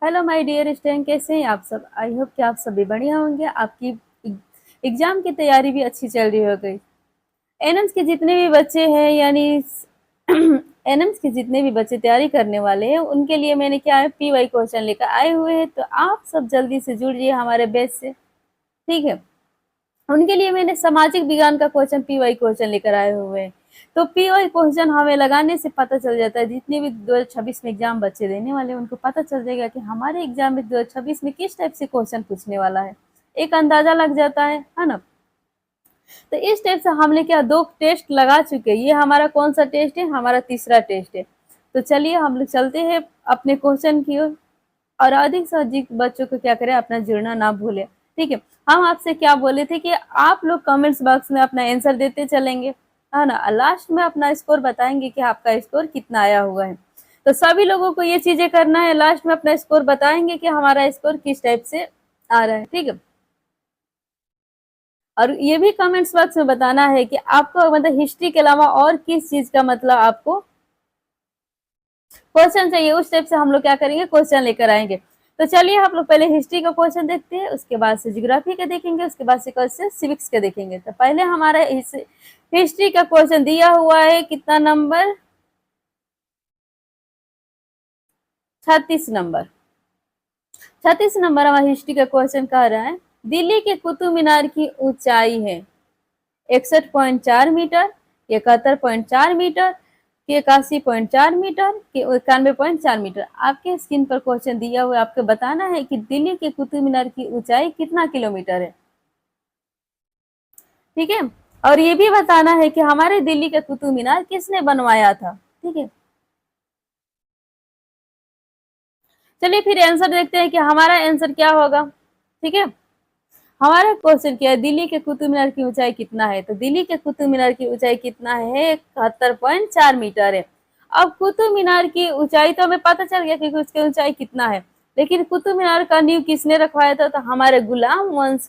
Hello my dear student, कैसे हैं आप सब। आई होप कि आप सभी बढ़िया होंगे। आपकी एग्जाम की तैयारी भी अच्छी चल रही हो गई। एनएम्स के जितने भी बच्चे हैं यानी एनएम्स के जितने भी बच्चे तैयारी करने वाले हैं उनके लिए मैंने क्या है पीवाई क्वेश्चन लेकर आए हुए हैं। तो आप सब जल्दी से जुड़िए हमारे बैच से, ठीक है। उनके लिए मैंने सामाजिक विज्ञान का क्वेश्चन पीवाई क्वेश्चन लेकर आए हुए हैं। तो पीवाई क्वेश्चन हमें लगाने से पता चल जाता है, जितने भी 2026 में एग्जाम बच्चे देने वाले हैं उनको पता चल जाएगा कि हमारे एग्जाम में 2026 में किस टाइप से क्वेश्चन पूछने वाला है। एक अंदाजा लग जाता है ना। तो इस टाइप से हमने क्या 2 टेस्ट लगा चुके हैं। ये हमारा कौन सा टेस्ट है, हमारा तीसरा टेस्ट है। तो चलिए हम लोग चलते हैं अपने क्वेश्चन की ओर। और अधिक से अधिक बच्चों को क्या करें, अपना जुड़ना ना भूलें, ठीक है। हम आपसे क्या बोले थे कि आप लोग कमेंट्स बॉक्स में अपना आंसर देते चलेंगे, है ना। लास्ट में अपना स्कोर बताएंगे कि आपका स्कोर कितना आया हुआ है। तो सभी लोगों को ये चीजें करना है, लास्ट में अपना स्कोर बताएंगे कि हमारा स्कोर किस टाइप से आ रहा है, ठीक है। और ये भी कमेंट्स बॉक्स में बताना है कि आपको मतलब हिस्ट्री के अलावा और किस चीज का मतलब आपको क्वेश्चन चाहिए। उस टाइप से हम लोग क्या करेंगे, क्वेश्चन लेकर आएंगे। तो चलिए हम लोग पहले हिस्ट्री का क्वेश्चन देखते हैं, उसके बाद से ज्योग्राफी का देखेंगे, उसके बाद से सिविक्स का देखेंगे। तो पहले हमारा हिस्ट्री का क्वेश्चन दिया हुआ है, कितना नंबर, 36 नंबर। 36 नंबर हमारा हिस्ट्री का क्वेश्चन कह रहा है, दिल्ली के कुतुब मीनार की ऊंचाई है 61.4 मीटर, 71.4 मीटर, के 81.4 मीटर, के 91.4 मीटर। आपके स्क्रीन पर क्वेश्चन दिया हुआ है, आपको बताना है कि दिल्ली के कुतुब मीनार की ऊंचाई कितना किलोमीटर है, ठीक है। और ये भी बताना है कि हमारे दिल्ली का कुतुब मीनार किसने बनवाया था, ठीक है। चलिए फिर आंसर देखते हैं कि हमारा आंसर क्या होगा, ठीक है। हमारा क्वेश्चन क्या है, दिल्ली के कुतुब मीनार की ऊंचाई कितना है। तो दिल्ली के कुतुब मीनार की ऊंचाई कितना है, 71.4 मीटर है। अब कुतुब मीनार की ऊंचाई तो हमें पता चल गया कि उसकी ऊंचाई कितना है, लेकिन कुतुब मीनार का नींव किसने रखवाया था। तो हमारे गुलाम वंश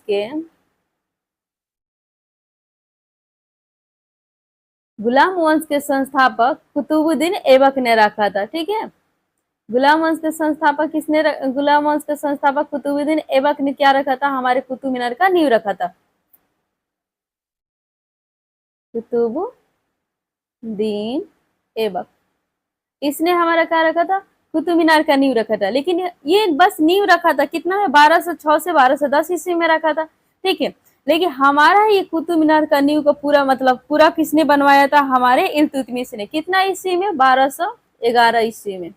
के संस्थापक कुतुबुद्दीन ऐबक ने रखा था, ठीक है। गुलाम वंश के संस्थापक कुतुबुद्दीन ऐबक ने क्या रखा था, हमारे कुतुब मीनार का नींव रखा था। कुतुबुद्दीन ऐबक, इसने हमारा क्या रखा था, कुतुब मीनार का नींव रखा था। लेकिन ये बस नींव रखा था, कितना है, 1206 से 1210 ईस्वी में रखा था, ठीक है। लेकिन हमारा ये कुतुब मीनार का नींव का पूरा मतलब पूरा किसने बनवाया था, हमारे इल्तुतमिश ने। कितना ईस्वी में, 1211 ईस्वी में,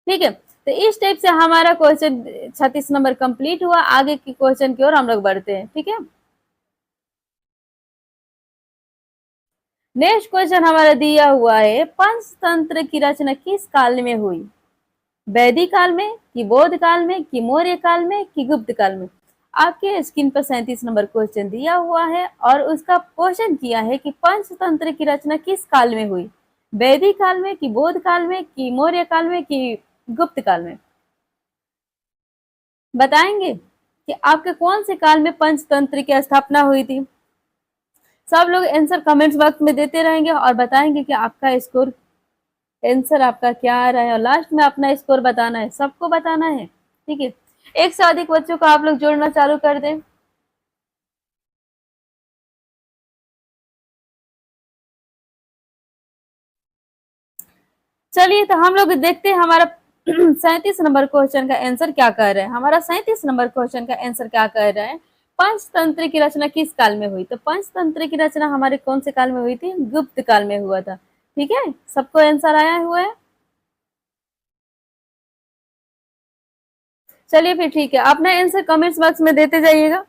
ठीक है। तो इस टाइप से हमारा क्वेश्चन 36 नंबर कंप्लीट हुआ। आगे के क्वेश्चन की ओर हम लोग बढ़ते हैं, ठीक है। नेक्स्ट क्वेश्चन हमारा दिया हुआ है, पंचतंत्र की रचना किस काल में हुई, वैदिक काल में, कि बौद्ध काल में, कि मौर्य काल में, कि गुप्त काल में। आपके स्क्रीन पर 37 नंबर क्वेश्चन दिया हुआ है और उसका क्वेश्चन किया है कि पंचतंत्र की रचना किस काल में हुई, वैदिक काल में, कि बौद्ध काल में, कि मौर्य काल में, कि गुप्त काल में। बताएंगे कि आपके कौन से काल में पंचतंत्र की स्थापना हुई थी। सब लोग आंसर कमेंट्स बॉक्स में देते रहेंगे और बताएंगे कि आपका स्कोर, आंसर आपका क्या आ रहा है। और लास्ट में अपना स्कोर बताना है, सबको बताना है, ठीक है। एक से अधिक बच्चों को आप लोग जोड़ना चालू कर दें। चलिए तो हम लोग देखते हैं हमारा 37 नंबर क्वेश्चन का आंसर क्या कर रहा है। हमारा 37 नंबर क्वेश्चन का आंसर क्या कर रहा है, पंचतंत्र की रचना किस काल में हुई। तो पंचतंत्र की रचना हमारे कौन से काल में हुई थी, गुप्त काल में हुआ था, ठीक है। सबको आंसर आया हुआ है। चलिए फिर ठीक है, अपना आंसर कमेंट्स बॉक्स में देते जाइएगा।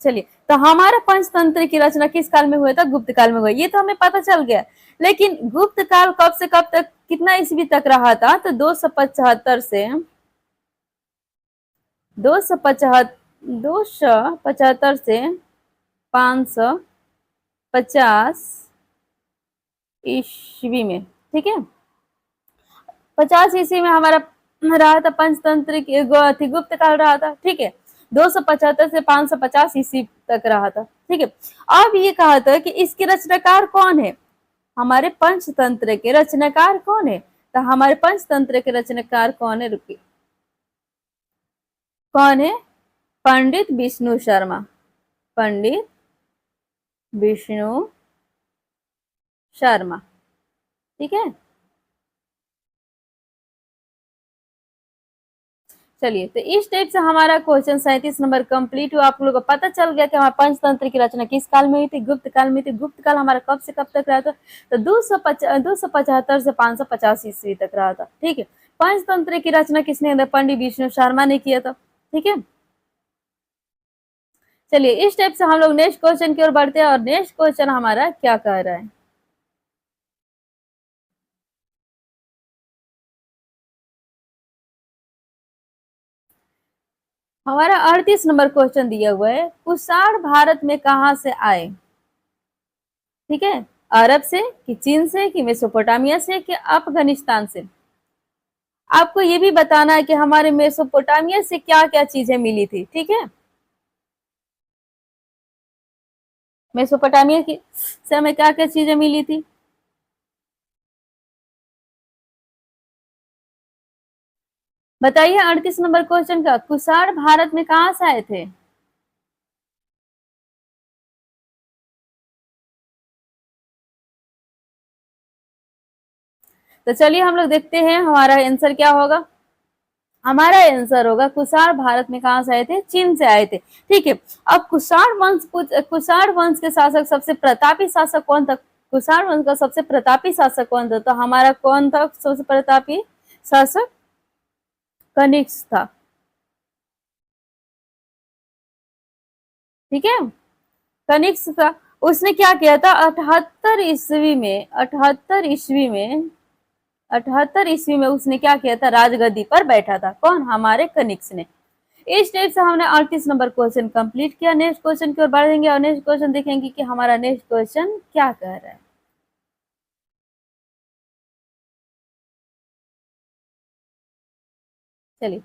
चलिए तो हमारा पंचतंत्र की रचना किस काल में हुआ था, गुप्त काल में हुआ, ये तो हमें पता चल गया। लेकिन गुप्त काल कब से कब तक, कितना ईस्वी तक रहा था। तो 275 से 275 से 550 ईस्वी में, ठीक है। 50 ईस्वी में हमारा रहा था पंचतंत्र की गुप्त काल रहा था, ठीक है। 275 से 550 ईस्वी तक रहा था, ठीक है। अब ये कहा था कि इसके रचनाकार कौन है, हमारे पंचतंत्र के रचनाकार कौन है। तो हमारे पंचतंत्र के रचनाकार कौन है? रुकिए, कौन है? पंडित विष्णु शर्मा। पंडित विष्णु शर्मा, ठीक है। चलिए, तो इस टाइप से हमारा क्वेश्चन 37 नंबर कंप्लीट हुआ। आप लोगों को पता चल गया कि हमारे पंचतंत्र की रचना किस काल में हुई थी? गुप्त काल में थी। गुप्त काल हमारा कब से कब तक रहा था? तो 275 से 585 ईस्वी तक रहा था, ठीक है। पंचतंत्र की रचना किसने? पंडित विष्णु शर्मा ने किया था, ठीक है। चलिए, इस टाइप से हम लोग नेक्स्ट क्वेश्चन की ओर बढ़ते हैं, और नेक्स्ट क्वेश्चन हमारा क्या कह रहा है? हमारा 38 नंबर क्वेश्चन दिया हुआ है, कुषाण भारत में कहां से आए? ठीक है, अरब से कि चीन से कि मेसोपोटामिया से कि अफगानिस्तान से? आपको ये भी बताना है कि हमारे मेसोपोटामिया से क्या क्या चीजें मिली थी, ठीक है। मेसोपोटामिया की से हमें क्या क्या चीजें मिली थी? बताइए 38 नंबर क्वेश्चन का, कुषाण भारत में कहां से आए थे? तो चलिए हम लोग देखते हैं हमारा आंसर क्या होगा। हमारा आंसर होगा कुषाण भारत में कहां से आए थे? चीन से आए थे, ठीक है। अब कुषाण वंश के शासक, सबसे प्रतापी शासक कौन था? कुषाण वंश का सबसे प्रतापी शासक कौन था? तो हमारा कौन था सबसे प्रतापी शासक? कनिष्क था, ठीक है। कनिष्क था। उसने क्या किया था? 78 ईस्वी में उसने क्या किया था? राजगद्दी पर बैठा था। कौन? हमारे कनिष्क ने। इस टाइप से हमने 38 नंबर क्वेश्चन कंप्लीट किया। नेक्स्ट क्वेश्चन की ओर बढ़ेंगे और नेक्स्ट क्वेश्चन देखेंगे कि हमारा नेक्स्ट क्वेश्चन क्या कह रहा है। चलिए,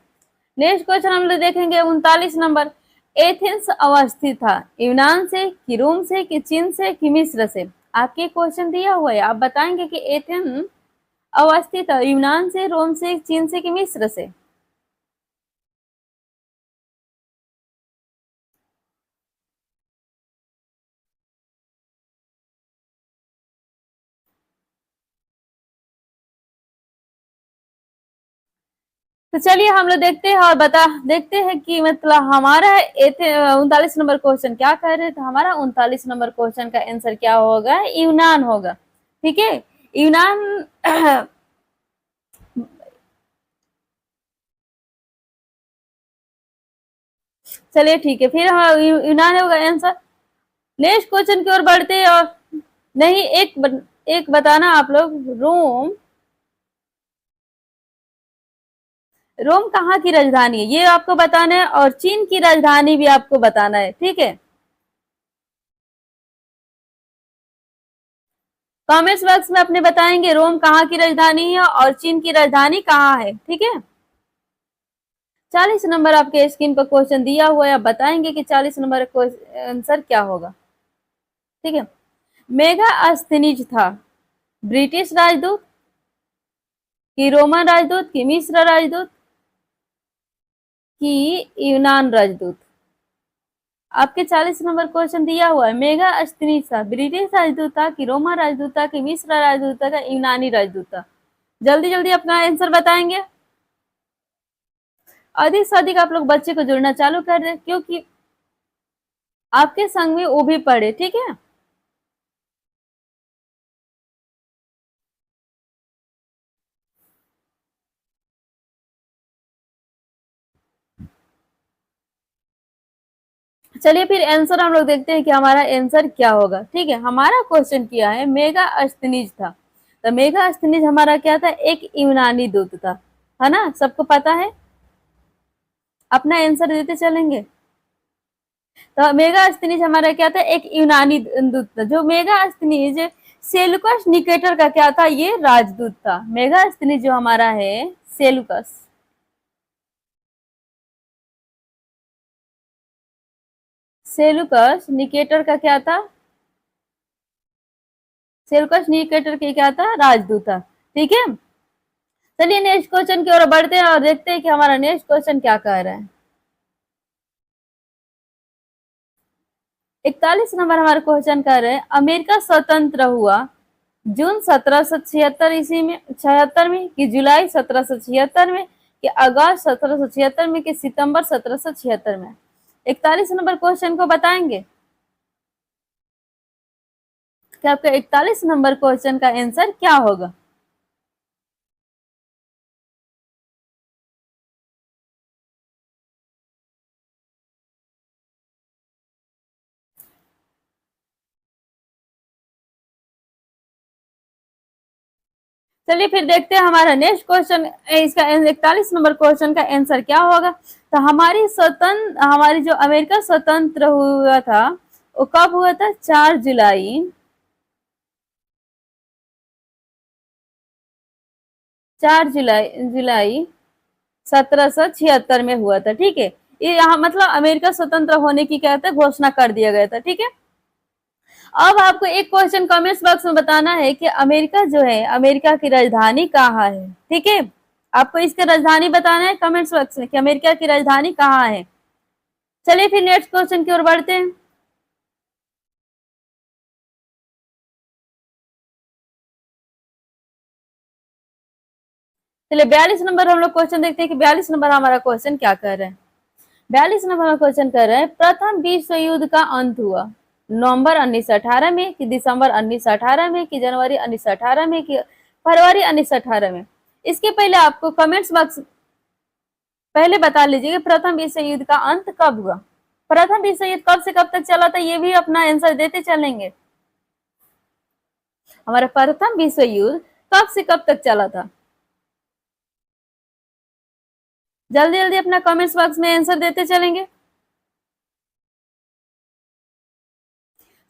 नेक्स्ट क्वेश्चन हम लोग देखेंगे 39 नंबर। एथेंस अवस्थित था यूनान से कि रोम से कि चीन से कि मिस्र से? आपके क्वेश्चन दिया हुआ है, आप बताएंगे कि एथेंस अवस्थित है यूनान से, रोम से, चीन से कि मिस्र से? तो चलिए हम लोग देखते हैं और देखते हैं कि मतलब हमारा 39 नंबर क्वेश्चन क्या कह रहे थे। हमारा 39 नंबर क्वेश्चन का आंसर क्या होगा? यूनान होगा, ठीक है। यूनान चलिए ठीक है, फिर हम यूनान होगा आंसर। नेक्स्ट क्वेश्चन की ओर बढ़ते हैं, और नहीं, एक बताना आप लोग, रोम रोम कहाँ की राजधानी है ये आपको बताना है, और चीन की राजधानी भी आपको बताना है, ठीक है। कमेंट्स बॉक्स में अपने बताएंगे रोम कहाँ की राजधानी है और चीन की राजधानी कहाँ है, ठीक है। 40 नंबर आपके स्क्रीन पर क्वेश्चन दिया हुआ है, आप बताएंगे कि 40 नंबर आंसर क्या होगा, ठीक है। मेगास्थनीज था ब्रिटिश राजदूत कि रोमन राजदूत कि मिस्र राजदूत कि यूनान राजदूत? आपके 40 नंबर क्वेश्चन दिया हुआ है, मेगा अस्थनीज था ब्रिटिश राजदूत था कि रोमन राजदूत था कि मिस्र राजदूत था कि यूनानी राजदूत था? जल्दी जल्दी अपना आंसर बताएंगे। अधिक से अधिक आप लोग बच्चे को जुड़ना चालू कर दें, क्योंकि आपके संग में वो भी पढ़े, ठीक है। चलिए फिर आंसर हम लोग देखते हैं कि हमारा आंसर क्या होगा, ठीक है। हमारा क्वेश्चन किया है मेगा अस्थनीज था, तो मेगा अस्थनीज हमारा क्या था? एक यूनानी दूत था, है ना, सबको पता है। अपना आंसर देते चलेंगे। तो मेगा अस्थनीज हमारा क्या था? एक यूनानी दूत था। जो मेगा अस्थनीज सेलुकस निकेटर का क्या था? ये राजदूत था। मेगा अस्थनीज जो हमारा है सेलुकस, सेलुकस निकेटर का क्या था? सेलुकस निकेटर के क्या था? राजदूत था, ठीक है। चलिए नेक्स्ट क्वेश्चन की ओर बढ़ते हैं और देखते हैं कि हमारा नेक्स्ट क्वेश्चन क्या कह रहा है। 41 नंबर हमारा क्वेश्चन कर रहे हैं, अमेरिका स्वतंत्र हुआ जून 1776 ईस्वी में 76 में, कि जुलाई 1776 में, कि अगस्त 1776 में, कि सितंबर 1776 में। 41 नंबर क्वेश्चन को बताएंगे कि आपका 41 नंबर क्वेश्चन का आंसर क्या होगा। चलिए फिर देखते हैं हमारा नेक्स्ट क्वेश्चन, इसका 41 नंबर क्वेश्चन का आंसर क्या होगा। तो हमारी जो अमेरिका स्वतंत्र हुआ था वो कब हुआ था, 4 जुलाई 1776 में हुआ था। ठीक है, ये यहाँ मतलब अमेरिका स्वतंत्र होने की क्या था, घोषणा कर दिया गया था। ठीक है, अब आपको एक क्वेश्चन कमेंट्स बॉक्स में बताना है कि अमेरिका जो है, अमेरिका की राजधानी कहाँ है। ठीक है, आपको इसकी राजधानी बताना है कमेंट्स बॉक्स में कि अमेरिका की राजधानी कहाँ है। चलिए फिर नेक्स्ट क्वेश्चन की ओर बढ़ते हैं। चलिए 42 नंबर हम लोग क्वेश्चन देखते हैं कि 42 नंबर हमारा क्वेश्चन क्या कर रहे हैं। 42 नंबर क्वेश्चन कर रहे हैं, प्रथम विश्व युद्ध का अंत हुआ नवंबर 1918 में, कि दिसंबर 1918 में, कि जनवरी 1918 में, कि फरवरी 1918 में। इसके पहले आपको कमेंट्स बॉक्स पहले बता लीजिए कि प्रथम विश्व युद्ध का अंत कब हुआ। प्रथम विश्व युद्ध कब से कब तक चला था, ये भी अपना आंसर देते चलेंगे। हमारा प्रथम विश्व युद्ध कब से कब तक चला था, जल्दी जल्दी अपना कमेंट्स बॉक्स में आंसर देते चलेंगे।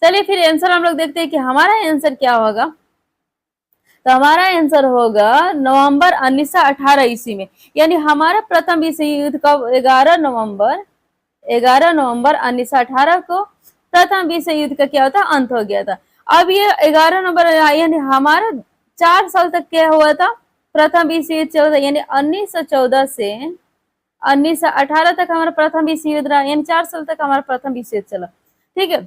चलिए फिर आंसर हम लोग देखते हैं कि हमारा आंसर क्या होगा। तो हमारा आंसर होगा नवंबर 1918 ईस्वी में, यानी हमारा प्रथम विश्व युद्ध कब, 11 नवंबर 1918 को प्रथम विश्व युद्ध का क्या होता, अंत हो गया था। अब ये 11 नवंबर यानी हमारा 4 साल तक क्या हुआ था, प्रथम विश्व युद्ध चल रहा, यानी 1914 से 1918 तक हमारा प्रथम विश्व युद्ध रहा, यानी 4 साल तक हमारा प्रथम विश्व युद्ध चला। ठीक है,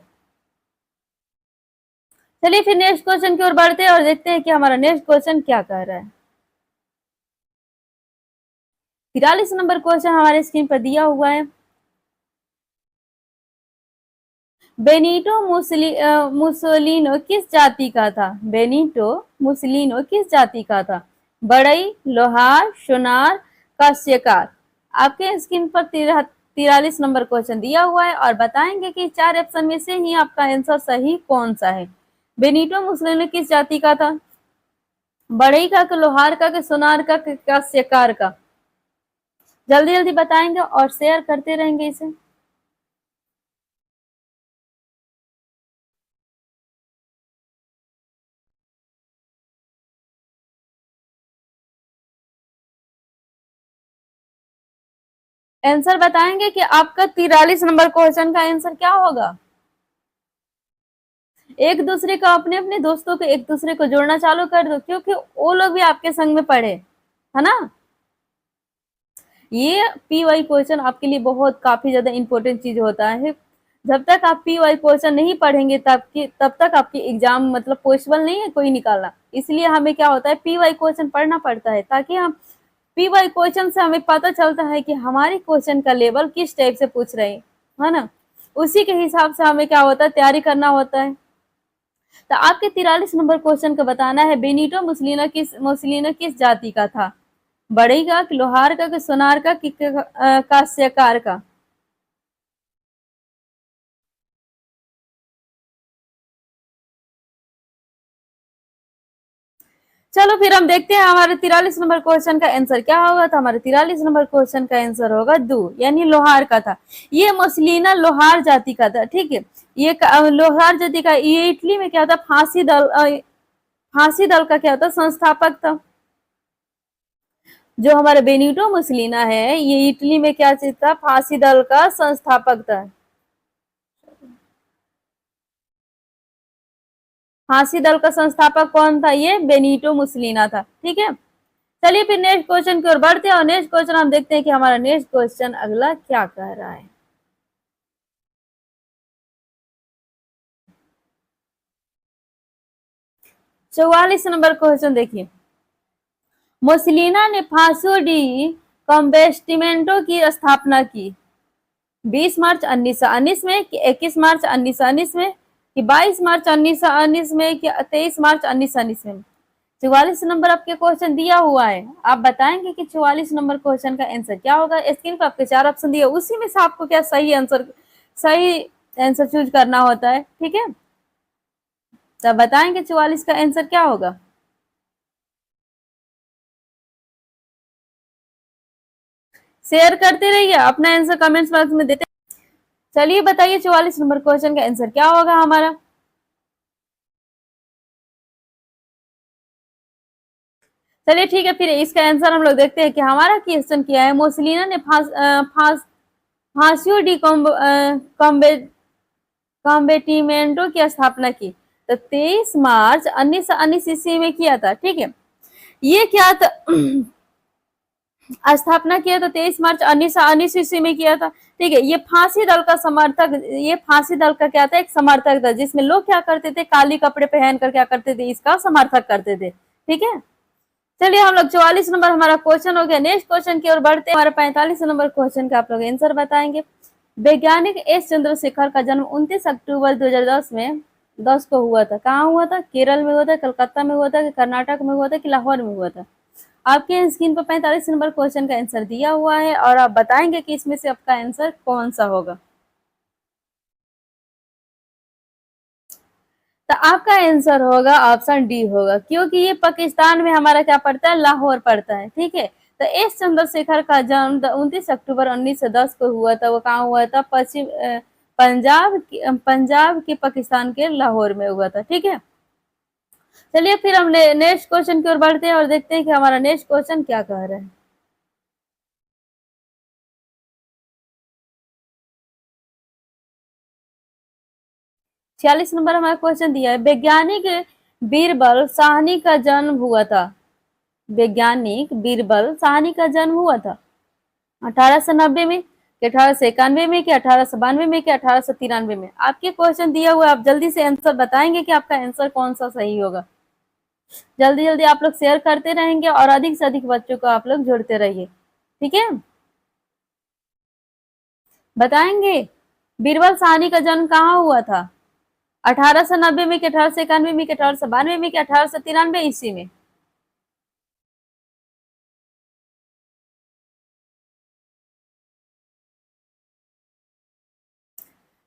चलिए फिर नेक्स्ट क्वेश्चन की ओर बढ़ते हैं और देखते हैं कि हमारा नेक्स्ट क्वेश्चन क्या कह रहा है। 43 नंबर क्वेश्चन हमारे स्क्रीन पर दिया हुआ है, बेनिटो मुसोलिनो किस जाति का था। बेनिटो मुसोलिनो किस जाति का था, बढ़ई, लोहार, सोनार, काश्यकार। आपके स्क्रीन पर 43 नंबर क्वेश्चन दिया हुआ है और बताएंगे कि 4 ऑप्शन में से ही आपका आंसर सही कौन सा है। बेनिटो मुसोलिनो किस जाति का था, बढ़ई का, लोहार का, सोनार का, काश्यकार का। जल्दी जल्दी बताएंगे और शेयर करते रहेंगे इसे। आंसर बताएंगे कि आपका 43 नंबर क्वेश्चन का आंसर क्या होगा। एक दूसरे को, अपने अपने दोस्तों को एक दूसरे को जोड़ना चालू कर दो, क्योंकि वो लोग भी आपके संग में पढ़े, है ना। ये पी वाई क्वेश्चन आपके लिए बहुत काफी ज्यादा इंपॉर्टेंट चीज होता है। जब तक आप पी वाई क्वेश्चन नहीं पढ़ेंगे तब तक आपकी एग्जाम मतलब पॉसिबल नहीं है कोई निकालना। इसलिए हमें क्या होता है, पी वाई क्वेश्चन पढ़ना पड़ता है, ताकि हम पी वाई क्वेश्चन से हमें पता चलता है कि हमारी क्वेश्चन का लेवल किस टाइप से पूछ रहे हैं, है ना। उसी के हिसाब से हमें क्या होता है, तैयारी करना होता है। तो आपके 43 नंबर क्वेश्चन का बताना है, बेनिटो मुसोलिनो किस जाति का था, बढ़ई का, लोहार का, सोनार का, काश्यकार का। चलो फिर हम देखते हैं हमारे 43 नंबर क्वेश्चन का आंसर क्या होगा। तो हमारे 43 नंबर क्वेश्चन का आंसर होगा दो, यानी लोहार का था। ये मुसोलिना लोहार जाति का था। ठीक है, ये लोहार जाति का, ये इटली में क्या था, फांसी दल का क्या था, संस्थापक था। जो हमारा बेनिटो मुसोलिना है, ये इटली में क्या चीज था, फांसी दल का संस्थापक था। फांसी दल का संस्थापक कौन था, ये बेनिटो मुसोलिना था। ठीक है, चलिए फिर नेक्स्ट क्वेश्चन की ओर बढ़ते हैं और नेक्स्ट क्वेश्चन हम देखते हैं कि हमारा नेक्स्ट क्वेश्चन अगला क्या कह रहा है। चौवालीस नंबर क्वेश्चन देखिए, मुसोलिनी ने फांसो डी कॉम्बेस्टिमेंटो की स्थापना की 20 मार्च 1919 में कि 21 मार्च 1919 में कि 22 मार्च 1919 में कि 23 मार्च 1919 में। 44 नंबर आपके क्वेश्चन दिया हुआ है, आप बताएंगे कि 44 नंबर क्वेश्चन का आंसर क्या होगा। स्क्रीन पर आपके 4 ऑप्शन दिए, उसी में से आपको क्या सही आंसर चूज करना होता है, ठीक है। तो बताएंगे 44 का आंसर क्या होगा। शेयर करते रहिए, अपना आंसर कमेंट्स बॉक्स में देते। चलिए बताइए 44 नंबर क्वेश्चन का आंसर क्या होगा हमारा। चलिए ठीक है, फिर इसका आंसर हम लोग देखते हैं कि हमारा क्वेश्चन क्या है। मुसोलिनी ने फांसियो डी कॉम्बेटिमेंटो की स्थापना की तो 23 मार्च 1919 ईस्वी में किया था, ठीक है। ये क्या था स्थापना किया तो 23 मार्च 1919 ईस्वी में किया था, ठीक है। ये फांसी दल का समर्थक, ये फांसी दल का क्या था, एक समर्थक था, जिसमें लोग क्या करते थे, काली कपड़े पहन कर क्या करते थे, इसका समर्थक करते थे, ठीक है। चलिए हम लोग 44 नंबर हमारा क्वेश्चन हो गया। नेक्स्ट क्वेश्चन की ओर बढ़ते हैं। हमारा 45 नंबर क्वेश्चन का आप लोग आंसर बताएंगे। वैज्ञानिक एस चंद्रशेखर का जन्म 29 अक्टूबर 2010 में 10 को हुआ था। कहाँ हुआ था, केरल में हुआ था, कलकत्ता में हुआ था, कि कर्नाटक में हुआ था, कि लाहौर में हुआ था। आपके स्क्रीन पर 45 नंबर क्वेश्चन का आंसर दिया हुआ है और आप बताएंगे कि इसमें से आपका आंसर कौन सा होगा। तो आपका आंसर होगा ऑप्शन डी होगा, क्योंकि ये पाकिस्तान में हमारा क्या पड़ता है, लाहौर पड़ता है, ठीक है। तो एस चंद्रशेखर का जन्म 29 अक्टूबर 1910 को हुआ था। वो कहाँ हुआ था, पंजाब के पाकिस्तान के लाहौर में हुआ था, ठीक है। चलिए फिर हम नेक्स्ट क्वेश्चन की ओर बढ़ते हैं और देखते हैं कि हमारा नेक्स्ट क्वेश्चन क्या कह रहा है। 46 नंबर हमारा क्वेश्चन दिया है, वैज्ञानिक बीरबल साहनी का जन्म हुआ था। वैज्ञानिक बीरबल साहनी का जन्म हुआ था 1890 में, कि 1891 में, कि 1892 में, कि 1893 में। आपके क्वेश्चन दिया हुआ है, आप जल्दी से आंसर बताएंगे कि आपका आंसर कौन सा सही होगा। जल्दी जल्दी आप लोग शेयर करते रहेंगे और अधिक से अधिक बच्चों को आप लोग जोड़ते रहिए, ठीक है। बताएंगे बीरबल साहनी का जन्म कहाँ हुआ था, 1890 में, कि 1891 में, कि 1892 में, कि 1893 ईस्वी में।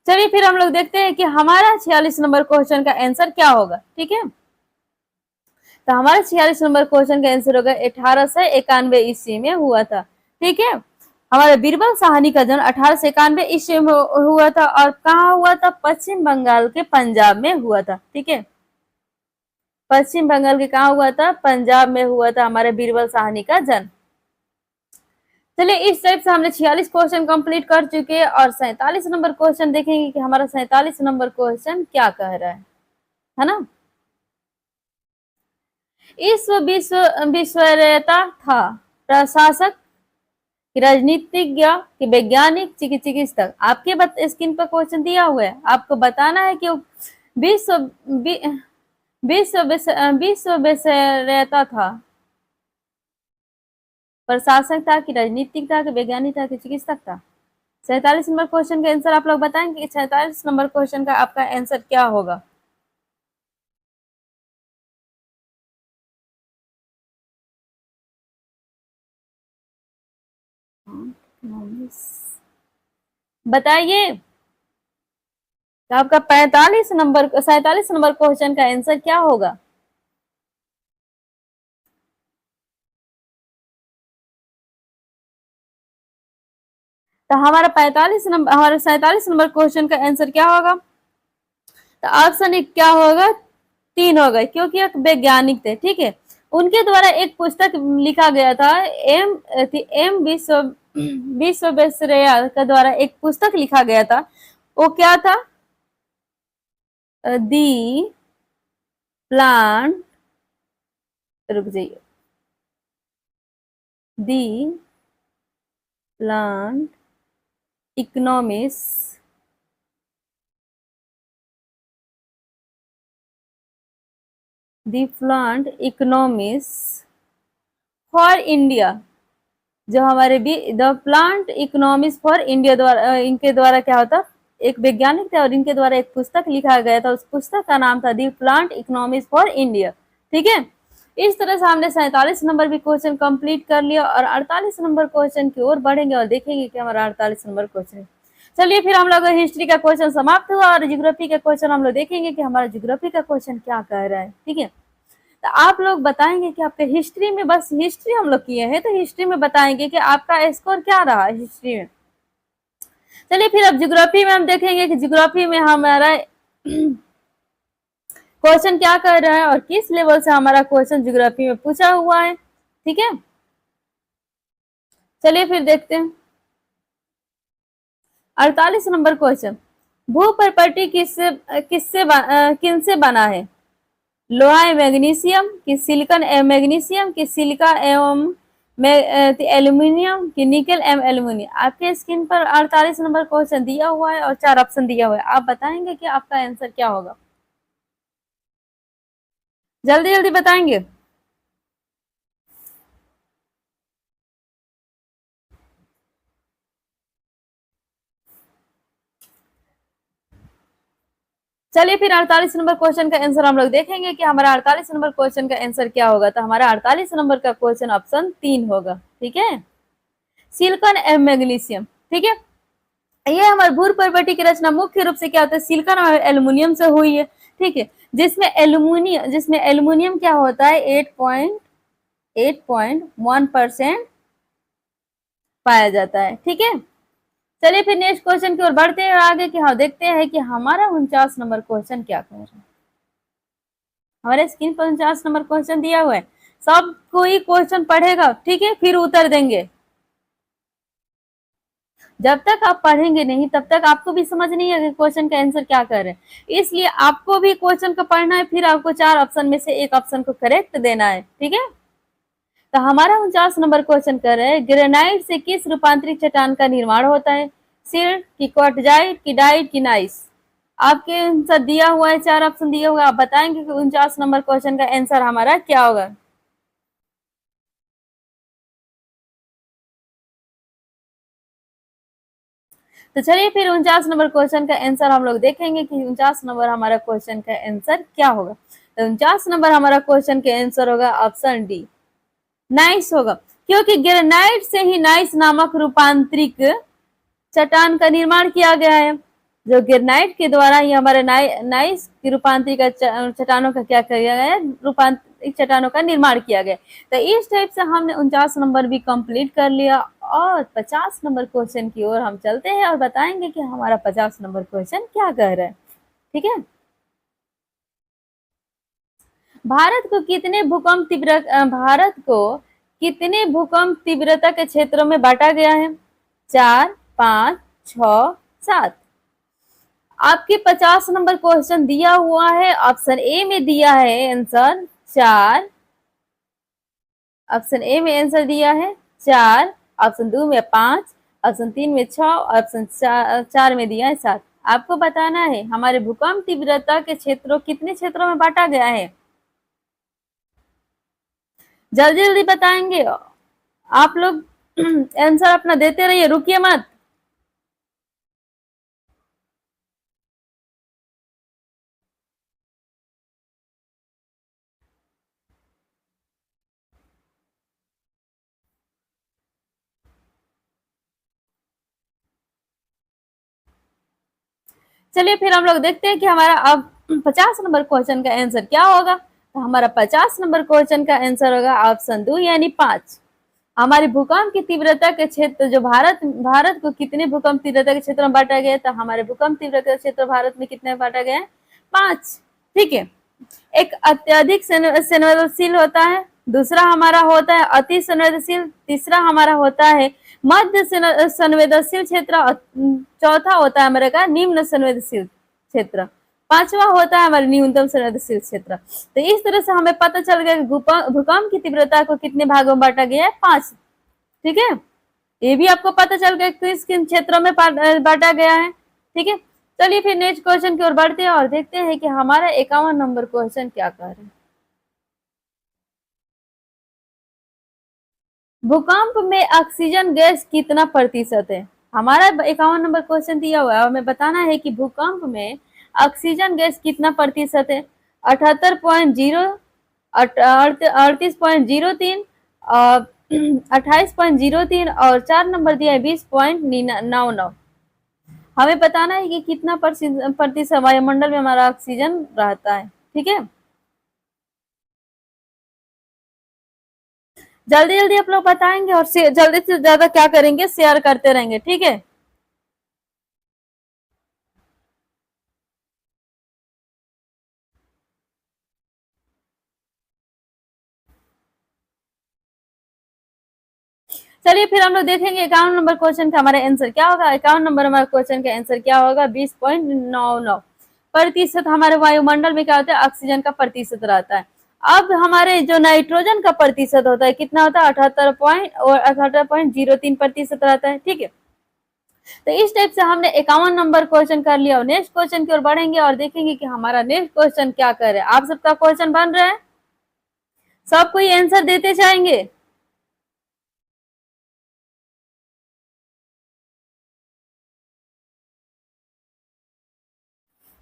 चलिए फिर हम लोग देखते हैं कि हमारा 46 नंबर क्वेश्चन का आंसर क्या होगा, ठीक है। तो हमारे 46 नंबर क्वेश्चन का आंसर होगा 1891 ईस्वी में हुआ था, ठीक है। हमारे बीरबल साहनी का जन्म 1891 ईस्वी में हुआ था और कहाँ हुआ था, पश्चिम बंगाल के पंजाब में हुआ था, ठीक है। पश्चिम बंगाल के कहाँ हुआ था, पंजाब में हुआ था हमारे बीरबल साहनी का जन्म। चलिए इस टाइप से हमने 46 क्वेश्चन कंप्लीट कर चुके हैं और 47 नंबर क्वेश्चन देखेंगे कि हमारा 47 नंबर क्वेश्चन क्या कह रहा है ना। इस विश्वविद्यालयता था प्रशासक, राजनीतिज्ञ, कि वैज्ञानिक, चिकित्सक। आपके स्क्रीन पर क्वेश्चन दिया हुआ है, आपको बताना है कि विश्व विश्व विश्वविद्यालयता था प्रशासक था, कि राजनीतिक था, कि वैज्ञानिक था, कि चिकित्सक था। 47 नंबर क्वेश्चन का आंसर आप लोग बताएंगे कि 47 नंबर क्वेश्चन का आपका आंसर क्या होगा। बताइए तो आपका 47 नंबर क्वेश्चन का आंसर क्या होगा। तो हमारा 47 नंबर क्वेश्चन का आंसर क्या होगा। तो ऑप्शन एक क्या होगा, 3 होगा, क्योंकि एक वैज्ञानिक थे, ठीक है। उनके द्वारा एक पुस्तक लिखा गया था, एम विश्वेश्वरैया के द्वारा एक पुस्तक लिखा गया था। वो क्या था, दी प्लांट, रुक जाइए, the plant economics for India, जो हमारे भी the plant economics for India द्वारा इनके द्वारा क्या होता, एक वैज्ञानिक थे और इनके द्वारा एक पुस्तक लिखा गया था, उस पुस्तक का नाम था the plant economics for India. ठीक है, इस तरह से हमने 47 नंबर भी क्वेश्चन कंप्लीट कर लिया और 48 नंबर क्वेश्चन की ओर बढ़ेंगे और देखेंगे कि हमारा 48 नंबर क्वेश्चन है। चलिए फिर हम लोग हिस्ट्री का क्वेश्चन समाप्त हुआ और ज्योग्राफी का क्वेश्चन हम लोग देखेंगे कि हमारा ज्योग्राफी का क्वेश्चन क्या कह रहा है। ठीक है, तो आप लोग बताएंगे कि आपके हिस्ट्री में, बस हिस्ट्री हम लोग किए हैं तो हिस्ट्री में बताएंगे कि आपका स्कोर क्या रहा हिस्ट्री में। चलिए फिर अब ज्योग्राफी में हम देखेंगे कि ज्योग्राफी में हमारा क्वेश्चन क्या कर रहा है और किस लेवल से हमारा क्वेश्चन ज्योग्राफी में पूछा हुआ है। ठीक है, चलिए फिर देखते हैं 48 नंबर क्वेश्चन। भू प्रॉपर्टी किनसे बना है? लोहा एवं मैग्नीशियम की सिलिकॉन एवं मैग्नीशियम की सिलिका एवं एल्यूमिनियम की निकल एवं एल्यूमिनियम। आपके स्क्रीन पर 48 नंबर क्वेश्चन दिया हुआ है और 4 ऑप्शन दिया हुआ है। आप बताएंगे कि आपका आंसर क्या होगा, जल्दी जल्दी बताएंगे। चलिए फिर 48 नंबर क्वेश्चन का आंसर हम लोग देखेंगे कि हमारा 48 नंबर क्वेश्चन का आंसर क्या होगा। तो हमारा 48 नंबर का क्वेश्चन ऑप्शन 3 होगा। ठीक है, सिलिकॉन एवं मैग्नीशियम। ठीक है, ये हमारे भूर प्रॉपर्टी की रचना मुख्य रूप से क्या होता है, सिलिकॉन और एल्यूमिनियम से हुई है। ठीक है, जिसमें एल्यूमिनियम क्या होता है 8.1% पाया जाता है। ठीक है, चलिए फिर नेक्स्ट क्वेश्चन की ओर बढ़ते हैं आगे कि हाँ देखते हैं कि हमारा 49 नंबर क्वेश्चन क्या कह रहा है। हमारे स्क्रीन पर 49 नंबर क्वेश्चन दिया हुआ है, सब कोई क्वेश्चन पढ़ेगा। ठीक है, फिर उत्तर देंगे। जब तक आप पढ़ेंगे नहीं तब तक आपको भी समझ नहीं है कि क्वेश्चन का आंसर क्या कर रहे हैं। इसलिए आपको भी क्वेश्चन को पढ़ना है, फिर आपको 4 ऑप्शन में से एक ऑप्शन को करेक्ट देना है। ठीक है, तो हमारा 49 नंबर क्वेश्चन कर रहे हैं, ग्रेनाइट से किस रूपांतरित चट्टान का निर्माण होता है? सिल्ट की, क्वार्टजाइट की, डाइट की, नाइस। आपके आंसर दिया हुआ है, 4 ऑप्शन दिया हुआ है। आप बताएंगे कि 49 नंबर क्वेश्चन का आंसर हमारा क्या होगा। तो चलिए फिर 49 नंबर क्वेश्चन का आंसर हम लोग देखेंगे कि 49 नंबर हमारा क्वेश्चन का आंसर क्या होगा। तो 49 नंबर हमारा क्वेश्चन का आंसर होगा ऑप्शन डी, नाइस होगा, क्योंकि ग्रेनाइट से ही नाइस नामक रूपांतरिक चट्टान का निर्माण किया गया है। जो ग्रेनाइट के द्वारा ही हमारे नाइस की रूपांतरिक चट्टानों का क्या किया गया है, रूपांतरिक चट्टानों का निर्माण किया गया। तो इस टाइप से हमने 49 नंबर भी कंप्लीट कर लिया और 50 नंबर क्वेश्चन की ओर हम चलते हैं और बताएंगे कि हमारा 50 नंबर क्वेश्चन क्या कह रहा है। ठीक है, भारत को कितने भूकंप तीव्रता के क्षेत्रों में बांटा गया है? 4, 5, 6, 7। आपके 50 नंबर क्वेश्चन दिया हुआ है, ऑप्शन ए में दिया है आंसर 4, ऑप्शन ए में आंसर दिया है 4, ऑप्शन 2 में 5, ऑप्शन 3 में 6, ऑप्शन 4 में दिया है 7। आपको बताना है हमारे भूकंप तीव्रता के क्षेत्रों कितने क्षेत्रों में बांटा गया है, जल्दी जल्दी बताएंगे आप लोग। आंसर अपना देते रहिए, रुकिए मत। चलिए फिर हम लोग देखते हैं कि हमारा अब 50 नंबर क्वेश्चन का आंसर क्या होगा। तो हमारा 50 नंबर क्वेश्चन का आंसर होगा ऑप्शन 2 यानी 5। हमारी भूकंप की तीव्रता के क्षेत्र जो भारत को कितने भूकंप तीव्रता के क्षेत्र में बांटा गया, तो हमारे भूकंप तीव्रता के क्षेत्र भारत में कितने बांटा गया है? 5। ठीक है, एक अत्यधिक संवेदनशील होता है, दूसरा हमारा होता है अति संवेदनशील, तीसरा हमारा होता है मध्य संवेदनशील क्षेत्र, चौथा होता है हमारे का निम्न संवेदनशील क्षेत्र, पांचवा होता है हमारे न्यूनतम संवेदनशील क्षेत्र। तो इस तरह से हमें पता चल गया कि भूकंप की तीव्रता को कितने भागों में बांटा गया है? 5। ठीक है, ये भी आपको पता चल गया किस किन क्षेत्रों में बांटा गया है। ठीक है, चलिए फिर नेक्स्ट क्वेश्चन की ओर बढ़ते हैं और देखते हैं कि हमारा 51 नंबर क्वेश्चन क्या कह रहे हैं। भूकंप में ऑक्सीजन गैस कितना प्रतिशत है? हमारा 51 नंबर क्वेश्चन दिया हुआ है, हमें बताना है कि भूकंप में ऑक्सीजन गैस कितना प्रतिशत है। 78.0, 38.03, 28.03 और 4 नंबर दिया है 20.99। हमें बताना है कि कितना प्रतिशत वायुमंडल में हमारा ऑक्सीजन रहता है। ठीक है, जल्दी जल्दी आप लोग बताएंगे और जल्दी से ज्यादा क्या करेंगे, शेयर करते रहेंगे। ठीक है, चलिए फिर हम लोग देखेंगे 51 नंबर क्वेश्चन का हमारा आंसर क्या होगा। 51 नंबर हमारा क्वेश्चन का आंसर क्या होगा, 20.99 प्रतिशत हमारे वायुमंडल में क्या होता है, ऑक्सीजन का प्रतिशत रहता है। अब हमारे जो नाइट्रोजन का प्रतिशत होता है कितना होता है, 78.03 रहता है। ठीक है, तो इस टाइप से हमने 51 नंबर क्वेश्चन कर लिया और नेक्स्ट क्वेश्चन की ओर बढ़ेंगे और देखेंगे कि हमारा नेक्स्ट क्वेश्चन क्या करे। आप सबका क्वेश्चन बन रहा है, सब कोई आंसर देते जाएंगे।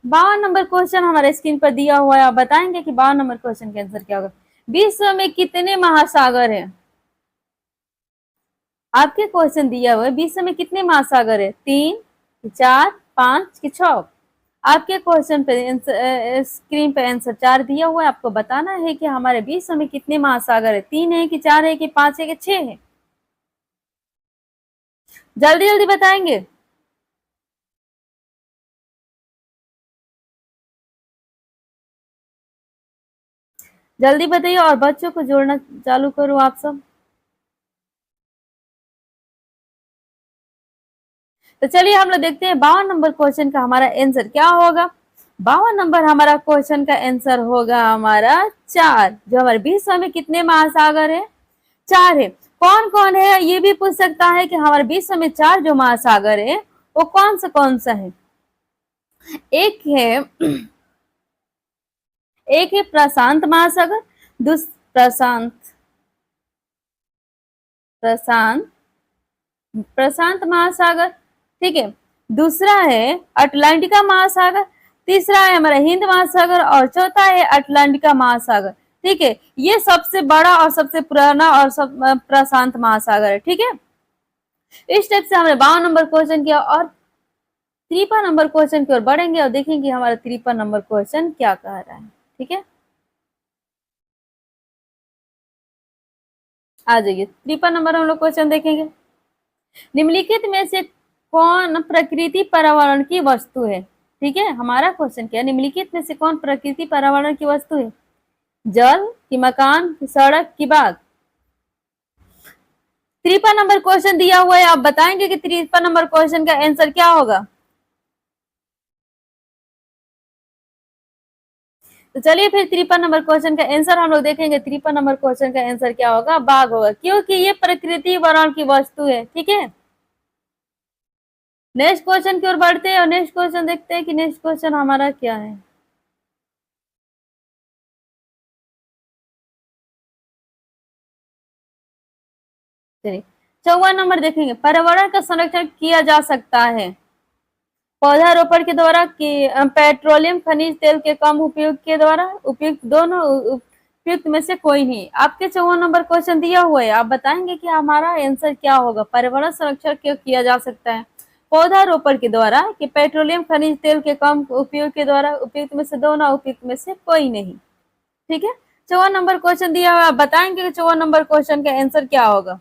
52 नंबर क्वेश्चन हमारे स्क्रीन पर दिया हुआ है, आप बताएंगे कि 52 नंबर क्वेश्चन का आंसर क्या होगा। विश्व में कितने महासागर हैं? आपके क्वेश्चन दिया हुआ है विश्व में कितने महासागर है, 3, 4, 5 कि 6? आपके क्वेश्चन पे स्क्रीन पे आंसर 4 दिया हुआ है। आपको बताना है कि हमारे विश्व में कितने महासागर है, 3 है कि 4 है कि 5 है कि 6 है? जल्दी जल्दी बताएंगे। जल्दी बताइए और बच्चों को जोड़ना चालू करो आप सब। तो चलिए हम लोग देखते हैं 52 नंबर क्वेश्चन का हमारा आंसर क्या होगा। 52 नंबर हमारा क्वेश्चन का आंसर होगा हमारा 4। जो हमारे विश्व में कितने महासागर है, 4 है। कौन कौन है ये भी पूछ सकता है कि हमारे विश्व में 4 जो महासागर है वो कौन सा है। एक है एक है प्रशांत महासागर, प्रशांत प्रशांत प्रशांत महासागर। ठीक है, दूसरा है अटलांटिका महासागर, तीसरा है हमारा हिंद महासागर और चौथा है अटलांटिका महासागर। ठीक है, ये सबसे बड़ा और सबसे पुराना और सब प्रशांत महासागर है। ठीक है, इस टाइप से हमने 52 नंबर क्वेश्चन किया और 53 नंबर क्वेश्चन की ओर बढ़ेंगे और देखेंगे हमारा 53 नंबर क्वेश्चन क्या कह रहा है। ठीक है, आ जाइए 53 नंबर हम लोग क्वेश्चन देखेंगे। निम्नलिखित में से कौन प्रकृति पर्यावरण की वस्तु है? ठीक है, हमारा क्वेश्चन क्या है, निम्नलिखित में से कौन प्रकृति पर्यावरण की वस्तु है? जल की मकान की सड़क की बाग? 53 नंबर क्वेश्चन दिया हुआ है, आप बताएंगे कि 53 नंबर क्वेश्चन का आंसर क्या होगा। तो चलिए फिर 53 नंबर क्वेश्चन का आंसर हम लोग देखेंगे। 53 नंबर क्वेश्चन का आंसर क्या होगा, बाघ होगा, क्योंकि ये प्रकृति वर्ण की वस्तु है। ठीक है, नेक्स्ट क्वेश्चन की ओर बढ़ते हैं और नेक्स्ट क्वेश्चन देखते हैं कि नेक्स्ट क्वेश्चन हमारा क्या है। चलिए 54 नंबर देखेंगे, पर्यावरण का संरक्षण किया जा सकता है पौधारोपण के द्वारा कि पेट्रोलियम खनिज तेल के कम उपयोग के द्वारा, उपयुक्त दोनों उपयुक्त में से कोई नहीं। आपके 54 नंबर क्वेश्चन दिया हुआ है, आप बताएंगे कि हमारा आंसर क्या होगा। पर्यावरण संरक्षण क्यों किया जा सकता है पौधारोपण के द्वारा कि पेट्रोलियम खनिज तेल के कम उपयोग के द्वारा, उपयुक्त में से दोनों, उपयुक्त में से कोई नहीं। ठीक है, 54 नंबर क्वेश्चन दिया हुआ, आप बताएंगे कि 54 नंबर क्वेश्चन का आंसर क्या होगा।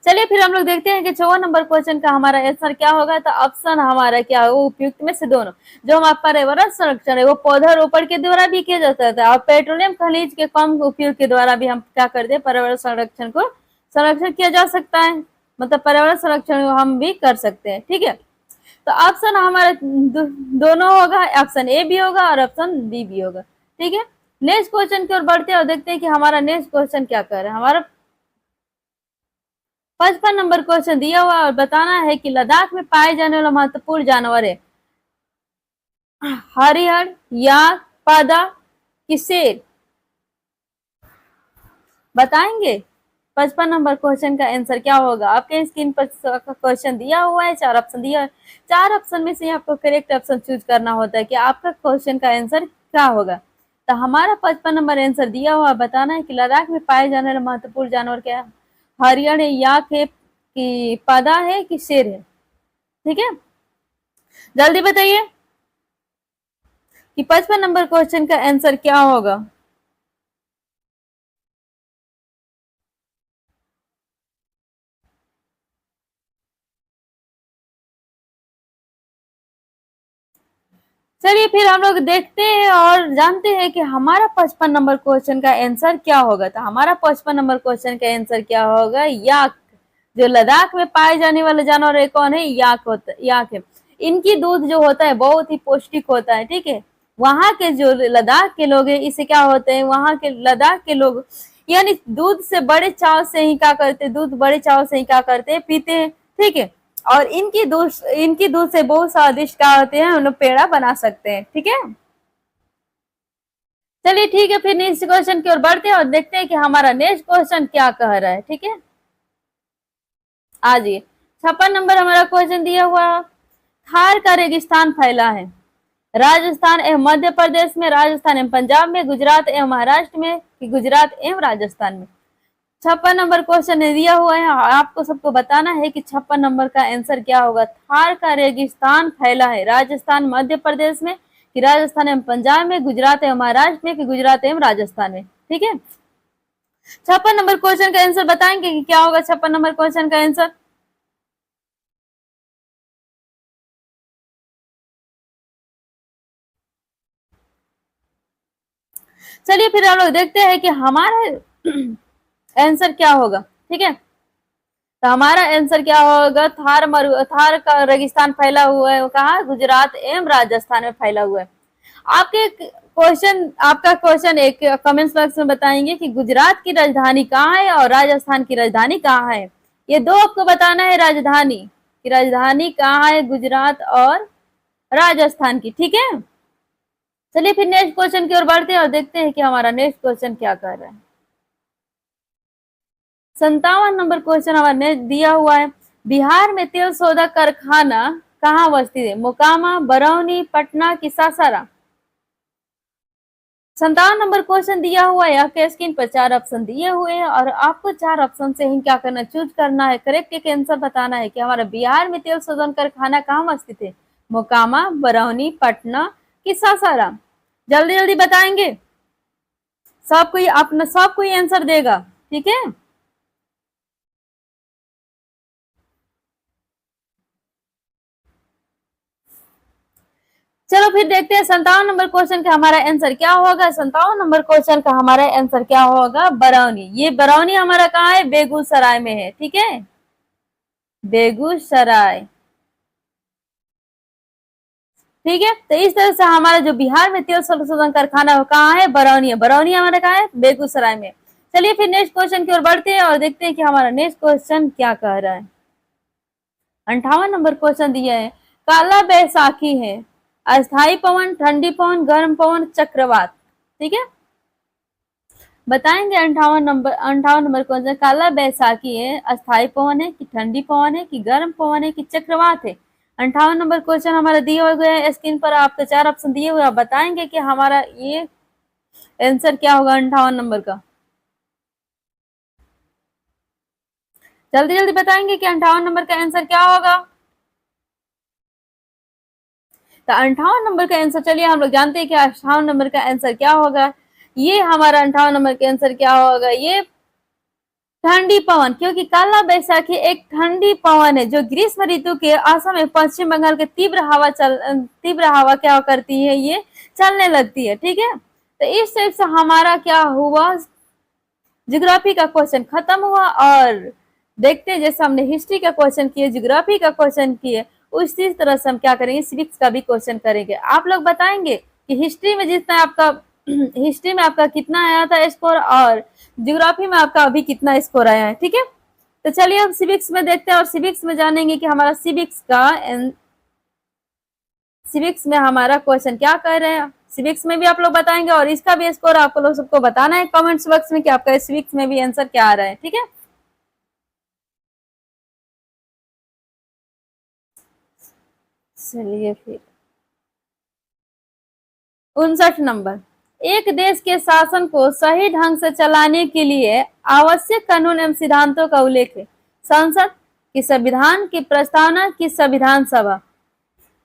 चलिए फिर हम लोग देखते हैं कि 54 नंबर क्वेश्चन का हमारा आंसर क्या होगा। तो ऑप्शन हमारा क्या है, वो उपयुक्त में से दोनों। जो हमारा पर्यावरण संरक्षण है वो पौधारोपण के द्वारा भी किया जाता था और पेट्रोलियम खनिज के कम उपयोग के द्वारा भी हम क्या करते हैं, पर्यावरण संरक्षण को संरक्षण किया जा सकता है, मतलब पर्यावरण संरक्षण हम भी कर सकते हैं। ठीक है, तो ऑप्शन हमारा दोनों होगा, ऑप्शन ए भी होगा और ऑप्शन बी भी होगा। ठीक है, नेक्स्ट क्वेश्चन की ओर बढ़ते हैं और देखते हैं कि हमारा नेक्स्ट क्वेश्चन क्या कर रहा है। हमारा 55 नंबर क्वेश्चन दिया हुआ और बताना है कि लद्दाख में पाए जाने वाला महत्वपूर्ण जानवर है हरिहर, याक, पादा कि शेर। बताएंगे 55 नंबर क्वेश्चन का आंसर क्या होगा। आपके स्क्रीन पर क्वेश्चन दिया हुआ है, 4 ऑप्शन दिया है, 4 ऑप्शन में से आपको करेक्ट ऑप्शन चूज करना होता है कि आपका क्वेश्चन का आंसर क्या होगा। तो हमारा 55 नंबर आंसर दिया हुआ बताना है कि लद्दाख में पाए जाने वाला महत्वपूर्ण जानवर क्या है, हरियर है, याक है कि पादा है कि शेर है। ठीक है, जल्दी बताइए कि 55 नंबर क्वेश्चन का आंसर क्या होगा। चलिए फिर हम लोग देखते हैं और जानते हैं कि हमारा 55 नंबर क्वेश्चन का आंसर क्या होगा। तो हमारा 55 नंबर क्वेश्चन का आंसर क्या होगा, याक। जो लद्दाख में पाए जाने वाले जानवर है कौन है, याक है। इनकी दूध जो होता है बहुत ही पौष्टिक होता है। ठीक है, वहां के जो लद्दाख के लोग हैं इसे क्या होते हैं, वहां के लद्दाख के लोग यानी दूध से बड़े चाव से ही क्या करते, दूध बड़े चाव से ही क्या करते हैं, पीते हैं। ठीक है, और इनकी दूध से बहुत स्वादिष्ट क्या होते हैं, हम लोग पेड़ा बना सकते हैं। ठीक है, चलिए ठीक है, फिर नेक्स्ट क्वेश्चन की ओर बढ़ते हैं और देखते हैं कि हमारा नेक्स्ट क्वेश्चन क्या कह रहा है। ठीक है, आ जाइए 56 नंबर हमारा क्वेश्चन दिया हुआ, थार का रेगिस्तान फैला है राजस्थान एवं मध्य प्रदेश में, राजस्थान एवं पंजाब में, गुजरात एवं महाराष्ट्र में कि गुजरात एवं राजस्थान में। 56 नंबर क्वेश्चन दिया हुआ है, आपको सबको बताना है कि 56 नंबर का आंसर क्या होगा। थार का रेगिस्तान फैला है राजस्थान मध्य प्रदेश में कि राजस्थान एवं पंजाब में, गुजरात एवं महाराष्ट्र में कि गुजरात एवं राजस्थान में। ठीक है, 56 नंबर क्वेश्चन का आंसर बताएंगे कि क्या होगा 56 नंबर क्वेश्चन का आंसर। चलिए फिर हम लोग देखते हैं कि हमारा आंसर क्या होगा। ठीक है, तो हमारा आंसर क्या होगा, थार का रेगिस्तान फैला हुआ है कहा, गुजरात एवं राजस्थान में फैला हुआ है। आपका क्वेश्चन एक कमेंट्स बॉक्स में बताएंगे कि गुजरात की राजधानी कहाँ है और राजस्थान की राजधानी कहाँ है। ये दो आपको बताना है, राजधानी की राजधानी कहाँ है, गुजरात और राजस्थान की। ठीक है, चलिए फिर नेक्स्ट क्वेश्चन की ओर बढ़ते हैं और देखते हैं कि हमारा नेक्स्ट क्वेश्चन क्या कर रहा है। 57 नंबर क्वेश्चन हमारे दिया हुआ है, बिहार में तेल सौदा कारखाना कहाँ अवस्थित है, मोकामा, बरौनी, पटना की सासाराम। 57 नंबर क्वेश्चन दिया हुआ है, आपके स्क्रीन पर 4 ऑप्शन दिए हुए हैं और आपको 4 ऑप्शन से ही क्या करना, चूज करना है, करेक्ट एक आंसर बताना है कि हमारा बिहार में तेल शोधन कारखाना कहाँ स्थित है, मोकामा, बरौनी, पटना कि सासाराम। जल्दी जल्दी बताएंगे, सब कोई आंसर देगा। ठीक है, चलो फिर देखते हैं 57 नंबर क्वेश्चन का हमारा आंसर क्या होगा। 57 नंबर क्वेश्चन का हमारा आंसर क्या होगा, बरौनी। ये बरौनी हमारा कहाँ है, बेगूसराय में है। ठीक है, बेगूसराय। ठीक है, तो इस तरह से हमारा जो बिहार में तेल संशोधन कारखाना कहाँ है, बरौनी है। बरौनी हमारा कहाँ है, बेगूसराय में। चलिए फिर नेक्स्ट क्वेश्चन की ओर बढ़ते हैं और देखते हैं कि हमारा नेक्स्ट क्वेश्चन क्या कह रहा है। 58 नंबर क्वेश्चन दिया है, काला बैसाखी है अस्थाई पवन, ठंडी पवन, गर्म पवन, चक्रवात। ठीक है, बताएंगे 58 नंबर क्वेश्चन, काला बैसाखी है अस्थाई पवन है कि ठंडी पवन है कि गर्म पवन है कि चक्रवात है। 58 नंबर क्वेश्चन हमारा दिया गया है, स्क्रीन पर आपके 4 ऑप्शन दिए हुए, आप बताएंगे कि हमारा ये आंसर क्या होगा 58 नंबर का। जल्दी जल्दी बताएंगे कि 58 नंबर का आंसर क्या होगा। तो 58 नंबर का आंसर, चलिए हम लोग जानते हैं कि 58 नंबर का आंसर क्या होगा। ये हमारा 58 नंबर का आंसर क्या होगा, ये ठंडी पवन, क्योंकि काला बैसाखी एक ठंडी पवन है जो ग्रीष्म ऋतु के असम में पश्चिम बंगाल के तीव्र हवा क्या करती है, ये चलने लगती है। ठीक है, तो इस टाइप से हमारा क्या हुआ, ज्योग्राफी का क्वेश्चन खत्म हुआ। और देखते हैं जैसे हमने हिस्ट्री का क्वेश्चन किए, ज्योग्राफी का क्वेश्चन किए, उसी तरह से हम क्या करेंगे, सिविक्स का भी क्वेश्चन करेंगे। आप लोग बताएंगे कि हिस्ट्री में जितना आपका हिस्ट्री में आपका कितना आया था स्कोर, और ज्योग्राफी में आपका अभी कितना स्कोर आया है, ठीक है। तो चलिए हम सिविक्स में देखते हैं और सिविक्स में जानेंगे कि हमारा सिविक्स में हमारा क्वेश्चन क्या कर रहे हैं। सिविक्स में भी आप लोग बताएंगे और इसका भी स्कोर आप लोग सबको बताना है कमेंट्स बॉक्स में कि आपका सिविक्स में भी आंसर क्या आ रहा है, ठीक है। चलिए फिर 59 नंबर, एक देश के शासन को सही ढंग से चलाने के लिए आवश्यक कानून एवं सिद्धांतों का उल्लेख है। संसद की संविधान की प्रस्तावना की संविधान सभा।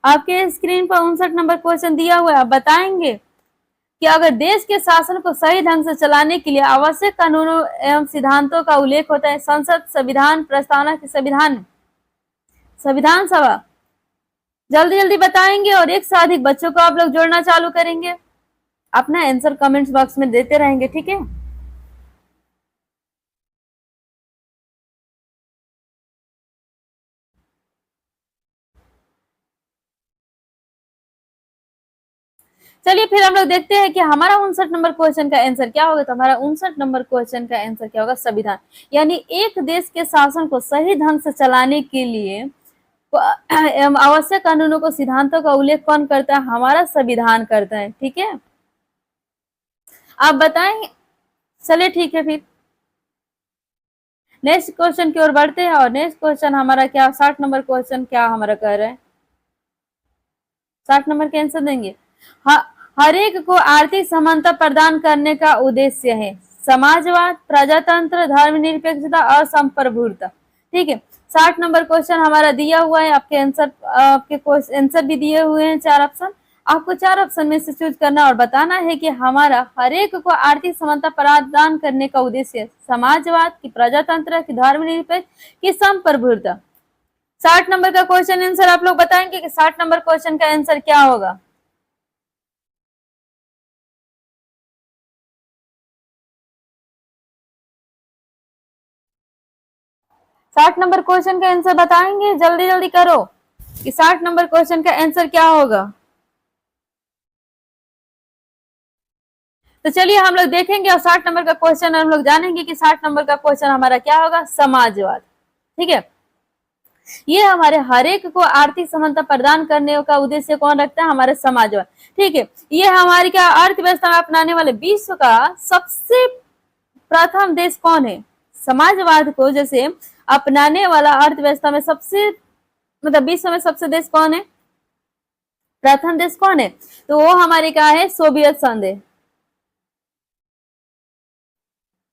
आपके स्क्रीन पर 59 नंबर क्वेश्चन दिया हुआ है। आप बताएंगे कि अगर देश के शासन को सही ढंग से चलाने के लिए आवश्यक कानूनों एवं सिद्धांतों का उल्लेख होता है। संसद, संविधान, प्रस्तावना की संविधान सभा। जल्दी जल्दी बताएंगे और एक से अधिक बच्चों को आप लोग जोड़ना चालू करेंगे। अपना आंसर कमेंट्स बॉक्स में देते रहेंगे, ठीक है। चलिए फिर हम लोग देखते हैं कि हमारा 59 नंबर क्वेश्चन का आंसर क्या होगा। तो हमारा 59 नंबर क्वेश्चन का आंसर क्या होगा, संविधान। यानी एक देश के शासन को सही ढंग से चलाने के लिए आवश्यक कानूनों को, सिद्धांतों का उल्लेख कौन करता है, हमारा संविधान करता है, ठीक है। आप बताएं। चलिए ठीक है, फिर नेक्स्ट क्वेश्चन की ओर बढ़ते हैं और नेक्स्ट क्वेश्चन हमारा क्या, 60 नंबर क्वेश्चन क्या हमारा कर रहा है। 60 नंबर के आंसर देंगे। हर एक को आर्थिक समानता प्रदान करने का उद्देश्य है। समाजवाद, प्रजातंत्र, धर्मनिरपेक्षता और संप्रभुता, ठीक है। 60 नंबर क्वेश्चन हमारा दिया हुआ है। आपके आंसर भी दिए हुए हैं 4 ऑप्शन। आपको 4 ऑप्शन में से चूज करना और बताना है कि हमारा हर एक को आर्थिक समानता प्रदान करने का उद्देश्य समाजवाद की, प्रजातंत्र की, धर्मनिरपेक्ष की, संप्रभुता। 60 नंबर का क्वेश्चन आंसर आप लोग बताएंगे कि 60 नंबर क्वेश्चन का आंसर क्या होगा। 60 नंबर क्वेश्चन का आंसर बताएंगे, जल्दी जल्दी करो कि 60 नंबर क्वेश्चन का आंसर क्या होगा। तो चलिए हम लोग देखेंगे और 60 नंबर का क्वेश्चन हम लोग जानेंगे कि 60 नंबर का क्वेश्चन हमारा क्या होगा, समाजवाद, ठीक है। ये हमारे हर एक को आर्थिक समानता प्रदान करने का उद्देश्य कौन रखता है, हमारे समाजवाद, ठीक है। ये हमारी क्या अर्थव्यवस्था में अपनाने वाले विश्व का सबसे प्रथम देश कौन है। समाजवाद को जैसे अपनाने वाला अर्थव्यवस्था में सबसे, मतलब विश्व में सबसे देश कौन है, प्रथम देश कौन है, तो वो हमारे क्या है, सोवियत संघ है।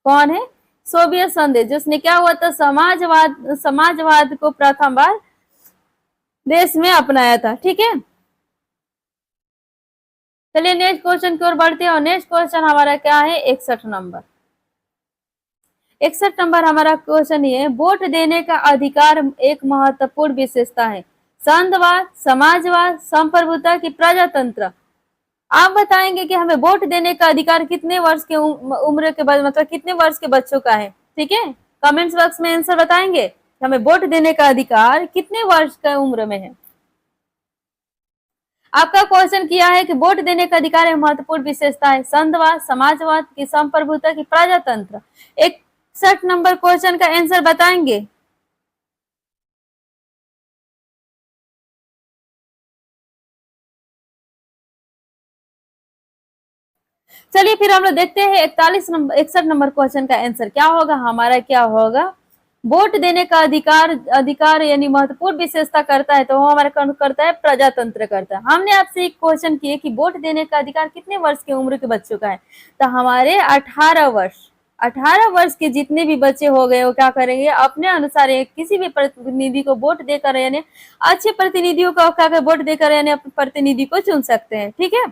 कौन है, सोवियत संघ, जिसने क्या हुआ था, समाजवाद को प्रथम बार देश में अपनाया था, ठीक है। चलिए नेक्स्ट क्वेश्चन की ओर बढ़ते हैं और नेक्स्ट क्वेश्चन हमारा क्या है, 61 नंबर। 61 नंबर हमारा क्वेश्चन ये है, वोट देने का अधिकार एक महत्वपूर्ण विशेषता है। संघवाद, समाजवाद, संप्रभुता की, प्रजातंत्र। आप बताएंगे कि हमें वोट देने का अधिकार कितने वर्ष के उम्र के बाद, मतलब कितने वर्ष के बच्चों का है, ठीक है। कमेंट्स बॉक्स में आंसर बताएंगे हमें वोट देने का अधिकार कितने वर्ष का उम्र में है। आपका क्वेश्चन किया है कि वोट देने का अधिकार है महत्वपूर्ण विशेषता है। संघवाद, समाजवाद की, संप्रभुता की, प्रजातंत्र। 61 नंबर क्वेश्चन का आंसर बताएंगे। चलिए फिर हम लोग देखते हैं 61 नंबर क्वेश्चन का आंसर क्या होगा, हमारा क्या होगा, वोट देने का अधिकार यानी महत्वपूर्ण विशेषता करता है, तो वो हमारा कौन करता है, प्रजातंत्र करता है। हमने आपसे एक क्वेश्चन किए कि वोट देने का अधिकार कितने वर्ष की उम्र के बच्चों का है, तो हमारे 18 वर्ष के जितने भी बच्चे हो गए वो क्या करेंगे, अपने अनुसार किसी भी प्रतिनिधि को वोट देकर, यानी अच्छे प्रतिनिधियों को क्या वोट देकर यानी अपने प्रतिनिधि को चुन सकते हैं, ठीक है।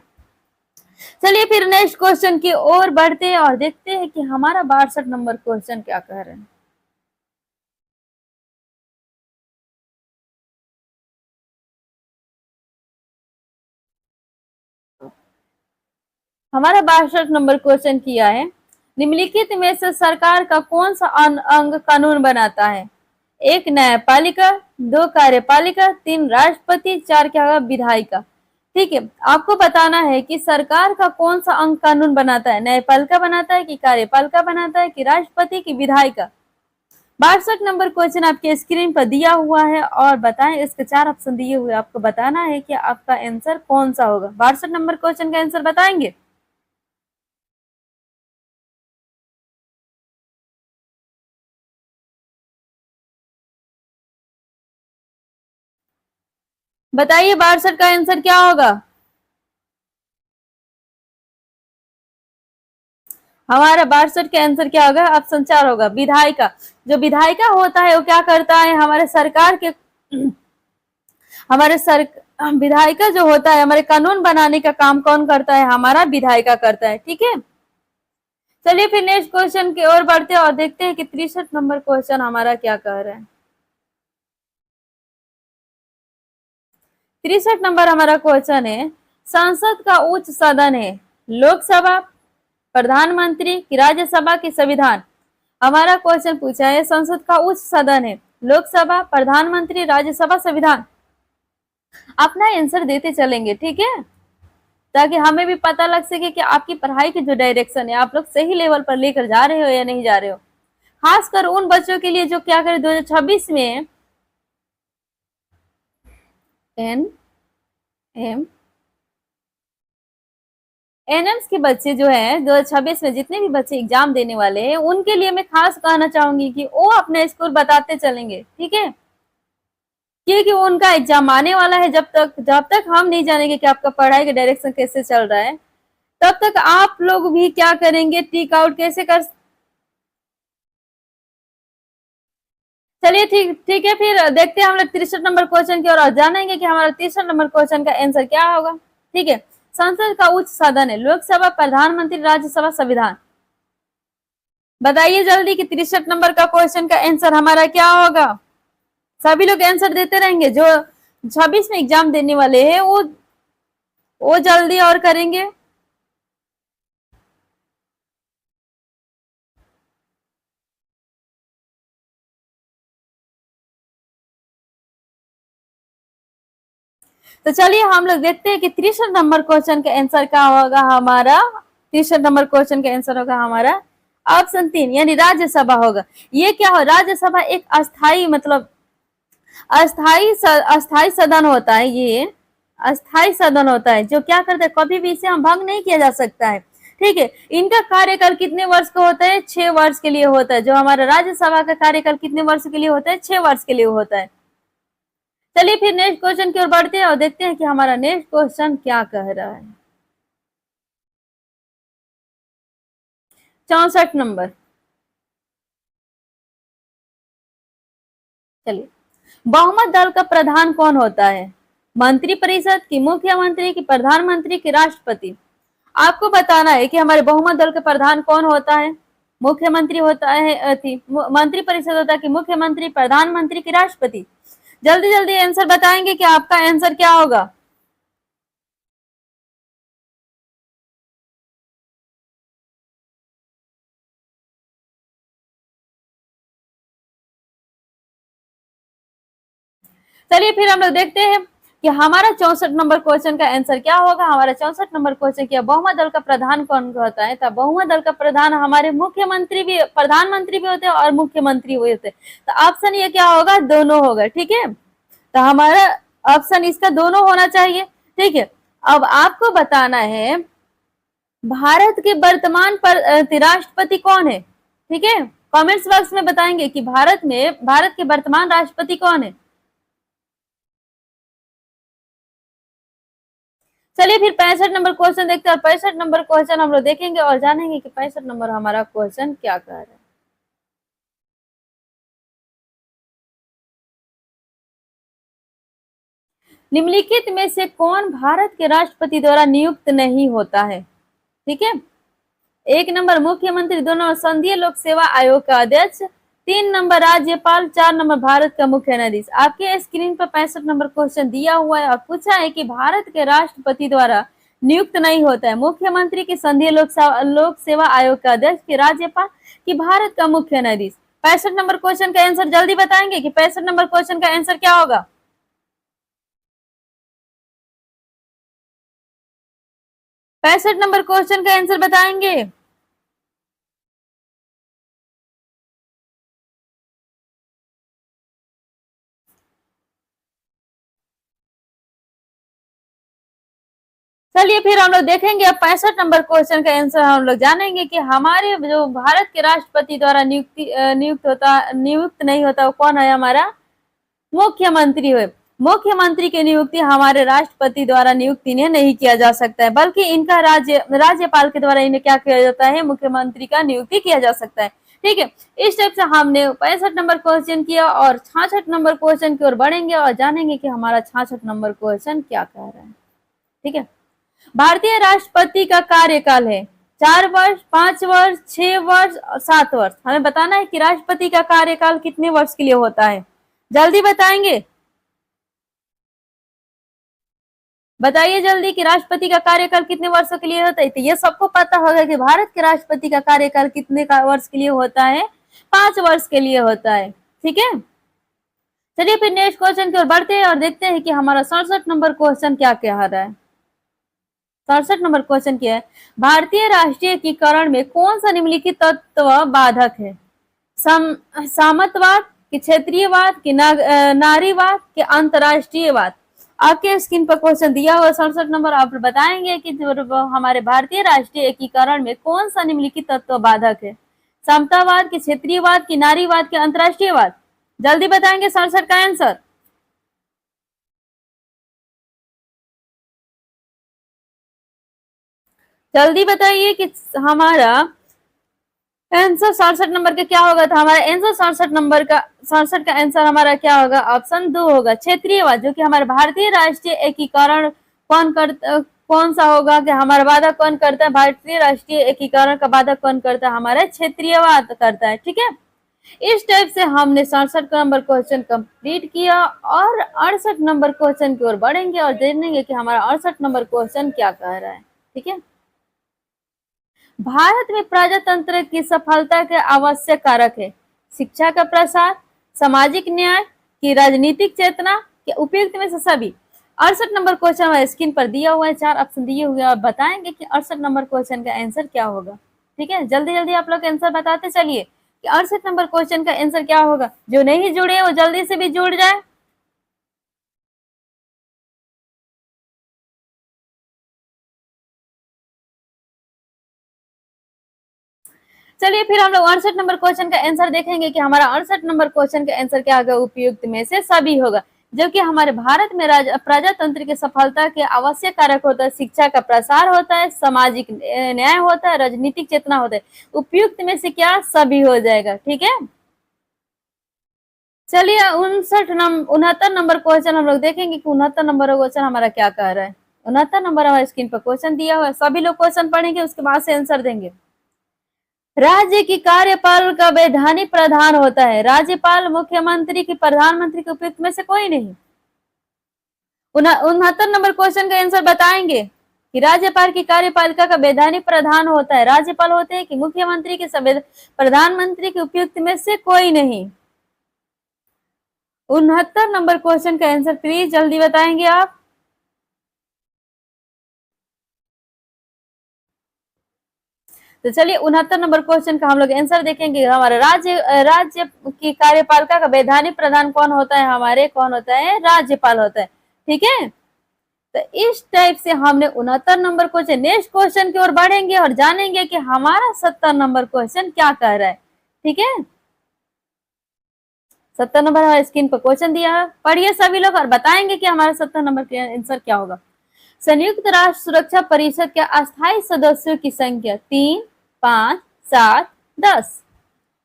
चलिए फिर नेक्स्ट क्वेश्चन की ओर बढ़ते हैं और देखते हैं कि हमारा 62 नंबर क्वेश्चन क्या कह रहे हैं। हमारा 62 नंबर क्वेश्चन किया है, निम्नलिखित में से सरकार का कौन सा अंग कानून बनाता है। एक न्यायपालिका, दो कार्यपालिका, तीन राष्ट्रपति, चार क्या होगा विधायिका। ठीक है, आपको बताना है कि सरकार का कौन सा अंग कानून बनाता है, न्यायपालिका बनाता है कि कार्यपालिका बनाता है कि राष्ट्रपति की विधायिका। 62 नंबर क्वेश्चन आपके स्क्रीन पर दिया हुआ है और बताएं, इसके 4 ऑप्शन दिए हुए, आपको बताना है कि आपका आंसर कौन सा होगा। 62 नंबर क्वेश्चन का आंसर बताएंगे। बताइए 62 का आंसर क्या होगा। हमारा 62 का आंसर क्या होगा, ऑप्शन 4 होगा विधायिका। जो विधायिका होता है वो क्या करता है, हमारे सरकार के हमारे सर विधायिका जो होता है, हमारे कानून बनाने का काम कौन करता है, हमारा विधायिका करता है। ठीक है, चलिए फिर नेक्स्ट क्वेश्चन की ओर बढ़ते हैं और देखते हैं कि 63 नंबर क्वेश्चन हमारा क्या कह रहा है। 63 नंबर हमारा क्वेश्चन है, संसद का उच्च सदन है लोकसभा, प्रधानमंत्री की राज्यसभा की संविधान। हमारा क्वेश्चन पूछा है संसद का उच्च सदन है लोकसभा, प्रधानमंत्री, राज्यसभा, संविधान। अपना आंसर देते चलेंगे, ठीक है, ताकि हमें भी पता लग सके कि आपकी पढ़ाई की जो डायरेक्शन है आप लोग सही लेवल पर लेकर जा रहे हो या नहीं जा रहे हो। खासकर उन बच्चों के लिए जो क्या करें 2026 में एन एम एनएम्स के बच्चे जो है 2026 में जितने भी बच्चे एग्जाम देने वाले हैं उनके लिए मैं खास कहना चाहूंगी कि वो अपने स्कोर बताते चलेंगे, ठीक है, क्योंकि उनका एग्जाम आने वाला है। जब तक हम नहीं जानेंगे कि आपका पढ़ाई का डायरेक्शन कैसे चल रहा है, तब तक आप लोग भी क्या करेंगे, टिक आउट कैसे कर। चलिए ठीक ठीक है, फिर देखते हैं हम लोग 63 नंबर क्वेश्चन की और जानेंगे कि हमारा 63 नंबर क्वेश्चन का आंसर क्या होगा। ठीक है, संसद का उच्च सदन है लोकसभा, प्रधानमंत्री, राज्यसभा, संविधान। बताइए जल्दी कि 63 नंबर का क्वेश्चन का आंसर हमारा क्या होगा। सभी लोग आंसर देते रहेंगे, जो 26 में एग्जाम देने वाले हैं वो जल्दी और करेंगे। तो चलिए हम लोग देखते हैं कि 63 नंबर क्वेश्चन का आंसर क्या होगा हमारा। 63 नंबर क्वेश्चन का आंसर होगा हमारा ऑप्शन 3 यानी राज्यसभा होगा। ये क्या हो, राज्यसभा एक अस्थाई मतलब अस्थाई सदन होता है। ये अस्थाई सदन होता है जो क्या करता है, कभी भी इसे हम भंग नहीं किया जा सकता है। ठीक है, इनका कार्यकाल कितने वर्ष का होता है, 6 वर्ष के लिए होता है। जो हमारा राज्यसभा का कार्यकाल कितने वर्ष के लिए होता है, 6 वर्ष के लिए होता है। चलिए फिर नेक्स्ट क्वेश्चन की ओर बढ़ते हैं और देखते हैं कि हमारा नेक्स्ट क्वेश्चन क्या कह रहा है। 64 नंबर। चलिए, बहुमत दल का प्रधान कौन होता है, मंत्रिपरिषद की, मुख्यमंत्री की, प्रधानमंत्री की, राष्ट्रपति। आपको बताना है कि हमारे बहुमत दल का प्रधान कौन होता है, मुख्यमंत्री होता है, मंत्रिपरिषद होता है कि मुख्यमंत्री, प्रधानमंत्री की, राष्ट्रपति। जल्दी जल्दी आंसर बताएंगे कि आपका आंसर क्या होगा। चलिए फिर हम लोग देखते हैं कि हमारा 64 नंबर क्वेश्चन का आंसर क्या होगा। हमारा 64 नंबर क्वेश्चन किया बहुमत दल का प्रधान कौन होता है, तब बहुमत दल का प्रधान हमारे मुख्यमंत्री भी, प्रधानमंत्री भी होते हैं और मुख्यमंत्री भी होते हैं। तो ऑप्शन ये क्या होगा, दोनों होगा। ठीक है, तो हमारा ऑप्शन इसका दोनों होना चाहिए। ठीक है, अब आपको बताना है भारत के वर्तमान पर राष्ट्रपति कौन है। ठीक है, कमेंट्स बॉक्स में बताएंगे कि भारत के वर्तमान राष्ट्रपति कौन है। चलिए फिर 65 नंबर क्वेश्चन देखते हैं और 65 नंबर क्वेश्चन हम लोग देखेंगे और जानेंगे कि 65 नंबर हमारा क्वेश्चन क्या कह रहा है। निम्नलिखित में से कौन भारत के राष्ट्रपति द्वारा नियुक्त नहीं होता है। ठीक है, 1 नंबर मुख्यमंत्री, 2 नंबर संघीय लोक सेवा आयोग का अध्यक्ष, 3 नंबर राज्यपाल, 4 नंबर भारत का मुख्य न्यायाधीश। आपके स्क्रीन पर 65 नंबर क्वेश्चन दिया हुआ है और पूछा है कि भारत के राष्ट्रपति द्वारा नियुक्त नहीं होता है मुख्यमंत्री की, संघीय लोक सेवा आयोग का अध्यक्ष की, राज्यपाल की, भारत का मुख्य न्यायाधीश। 65 नंबर क्वेश्चन का आंसर जल्दी बताएंगे कि 65 नंबर क्वेश्चन का आंसर क्या होगा? 65 नंबर क्वेश्चन का आंसर बताएंगे? चलिए फिर हम लोग देखेंगे अब 65 नंबर क्वेश्चन का आंसर हम लोग जानेंगे कि हमारे जो भारत के राष्ट्रपति द्वारा नियुक्त नहीं होता वो कौन है? हमारा मुख्यमंत्री हुए। मुख्यमंत्री की नियुक्ति हमारे राष्ट्रपति द्वारा नियुक्ति इन्हें नहीं किया जा सकता है, बल्कि इनका राज्यपाल के द्वारा इन्हें क्या किया जाता है? मुख्यमंत्री का नियुक्ति किया जा सकता है। ठीक है, इस टाइप से हमने 65 नंबर क्वेश्चन किया और 66 नंबर क्वेश्चन की ओर बढ़ेंगे और जानेंगे कि हमारा 66 नंबर क्वेश्चन क्या कह रहा है। ठीक है, भारतीय राष्ट्रपति का कार्यकाल है 4 वर्ष, 5 वर्ष, 6 वर्ष और 7 वर्ष। हमें बताना है कि राष्ट्रपति का कार्यकाल कितने वर्ष के लिए होता है, जल्दी बताएंगे, बताइए जल्दी कि राष्ट्रपति का कार्यकाल कितने वर्षों के लिए होता है। तो ये सबको पता होगा कि भारत के राष्ट्रपति का कार्यकाल कितने वर्ष के लिए होता है? 5 वर्ष के लिए होता है। ठीक है, चलिए फिर नेक्स्ट क्वेश्चन की ओर बढ़ते हैं और देखते हैं कि हमारा 67 नंबर क्वेश्चन क्या कह रहा है। 67 नंबर क्वेश्चन क्या है? भारतीय राष्ट्रीय एकीकरण में कौन सा निम्नलिखित तत्व बाधक है? सामंतवाद, कि क्षेत्रीयवाद, कि नारीवाद, कि अंतरराष्ट्रीयवाद? आपके स्क्रीन पर क्वेश्चन दिया हुआ 67 नंबर। आप बताएंगे कि हमारे भारतीय राष्ट्रीय एकीकरण में कौन सा निम्नलिखित तत्व बाधक है? समतावाद, कि क्षेत्रीयवाद, कि नारीवाद, कि अंतरराष्ट्रीयवाद? जल्दी बताएंगे 67 का आंसर। जल्दी बताइए कि हमारा आंसर 67 नंबर का क्या होगा? था हमारा आंसर 67 का आंसर हमारा क्या होगा? ऑप्शन 2 होगा, क्षेत्रीयवाद, जो कि हमारे भारतीय राष्ट्रीय एकीकरण कौन सा होगा कि हमारा वादा कौन करता है? भारतीय राष्ट्रीय एकीकरण का वादा कौन करता है? हमारा क्षेत्रीयवाद करता है। ठीक है, इस टाइप से हमने 67 नंबर क्वेश्चन कंप्लीट किया और 68 नंबर क्वेश्चन की ओर बढ़ेंगे और जानेंगे कि हमारा 68 नंबर क्वेश्चन क्या कह रहा है। ठीक है, भारत में प्रजातंत्र की सफलता के आवश्यक कारक है? शिक्षा का प्रसार, सामाजिक न्याय, की राजनीतिक चेतना, के उपयुक्त में से सभी? 68 नंबर क्वेश्चन हमारे स्क्रीन पर दिया हुआ है, 4 ऑप्शन दिए हुए हैं और बताएंगे कि 68 नंबर क्वेश्चन का आंसर क्या होगा। ठीक है, जल्दी जल्दी आप लोग आंसर बताते चलिए कि 68 नंबर क्वेश्चन का आंसर क्या होगा। जो नहीं जुड़े वो जल्दी से भी जुड़ जाए। चलिए फिर हम लोग 68 नंबर क्वेश्चन का आंसर देखेंगे कि हमारा 68 नंबर क्वेश्चन का आंसर क्या होगा? उपयुक्त में से सभी होगा, जो कि हमारे भारत में प्रजातंत्र की सफलता के आवश्यक कारक होता है। शिक्षा का प्रसार होता है, सामाजिक न्याय होता है, राजनीतिक चेतना होता है। उपयुक्त में से क्या? सभी हो जाएगा। ठीक है, चलिए 69 नंबर क्वेश्चन हम लोग देखेंगे कि 69 नंबर क्वेश्चन हमारा क्या कह रहा है। 69 नंबर हमारे स्क्रीन पर क्वेश्चन दिया हुआ है, सभी लोग क्वेश्चन पढ़ेंगे उसके बाद से आंसर देंगे। राज्य की कार्यपाल का वैधानिक प्रधान होता है? राज्यपाल, मुख्यमंत्री, की प्रधानमंत्री के उपयुक्त में से कोई नहीं? 69 नंबर क्वेश्चन का आंसर बताएंगे कि राज्यपाल की कार्यपालिका का वैधानिक प्रधान होता है? राज्यपाल होते हैं कि मुख्यमंत्री के प्रधानमंत्री के उपयुक्त में से कोई नहीं? 69 नंबर क्वेश्चन का आंसर प्लीज जल्दी बताएंगे आप। तो चलिए 69 नंबर क्वेश्चन का हम लोग आंसर देखेंगे। हमारा राज्य की कार्यपालिका का वैधानिक प्रधान कौन होता है? हमारे कौन होता है? राज्यपाल होता है। ठीक है, तो इस टाइप से हमने 69 नंबर क्वेश्चन, नेक्स्ट क्वेश्चन की ओर बढ़ेंगे और जानेंगे कि हमारा 70 नंबर क्वेश्चन क्या कह रहा है। ठीक है, 70 नंबर हमारे स्क्रीन पर क्वेश्चन दिया है, पढ़िए सभी लोग और बताएंगे कि हमारा 70 नंबर का आंसर क्या होगा। संयुक्त राष्ट्र सुरक्षा परिषद के अस्थायी सदस्यों की संख्या 3, 5, 7, 10।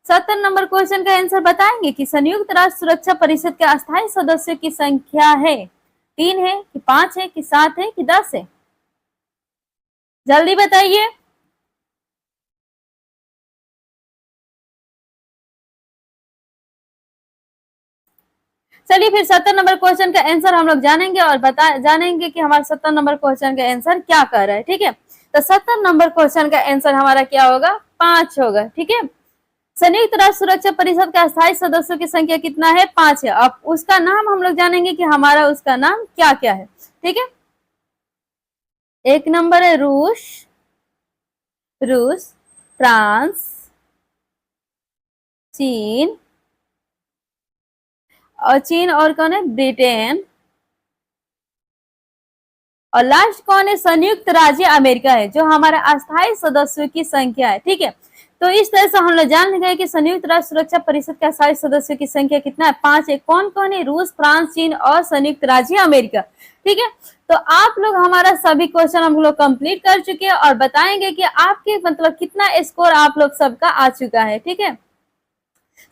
70 नंबर क्वेश्चन का आंसर बताएंगे कि संयुक्त राष्ट्र सुरक्षा परिषद के अस्थायी सदस्यों की संख्या है 3 है, कि 5 है, कि 7 है, कि 10 है? जल्दी बताइए। चलिए फिर 70 नंबर क्वेश्चन का आंसर हम लोग जानेंगे और जानेंगे कि हमारा 70 नंबर क्वेश्चन का आंसर क्या कर रहा है। ठीक है, तो 70 नंबर क्वेश्चन का आंसर हमारा क्या होगा? 5 होगा। ठीक है, संयुक्त राष्ट्र सुरक्षा परिषद का स्थायी सदस्यों की संख्या कितना है? 5 है। अब उसका नाम हम लोग जानेंगे कि हमारा उसका नाम क्या क्या है। ठीक है, एक नंबर है रूस, फ्रांस, चीन, और कौन है? ब्रिटेन, और लास्ट कौन है? संयुक्त राज्य अमेरिका है, जो हमारे अस्थायी सदस्यों की संख्या है। ठीक है, तो इस तरह से हम लोग जान गए कि संयुक्त राष्ट्र सुरक्षा परिषद के अस्थायी सदस्यों की संख्या कितना है? 5 है। कौन कौन है? रूस, फ्रांस, चीन और संयुक्त राज्य अमेरिका। ठीक है, तो आप लोग हमारा सभी क्वेश्चन हम लोग कंप्लीट कर चुके हैं और बताएंगे कि आपके मतलब कितना स्कोर आप लोग सबका आ चुका है। ठीक है,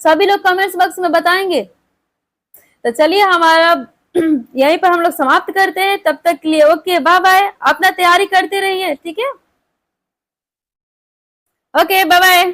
सभी लोग कमेंट्स बॉक्स में बताएंगे। तो चलिए हमारा यहीं पर हम लोग समाप्त करते हैं। तब तक के लिए ओके, बाय बाय, अपना तैयारी करते रहिए। ठीक है, ओके, बाय बाय।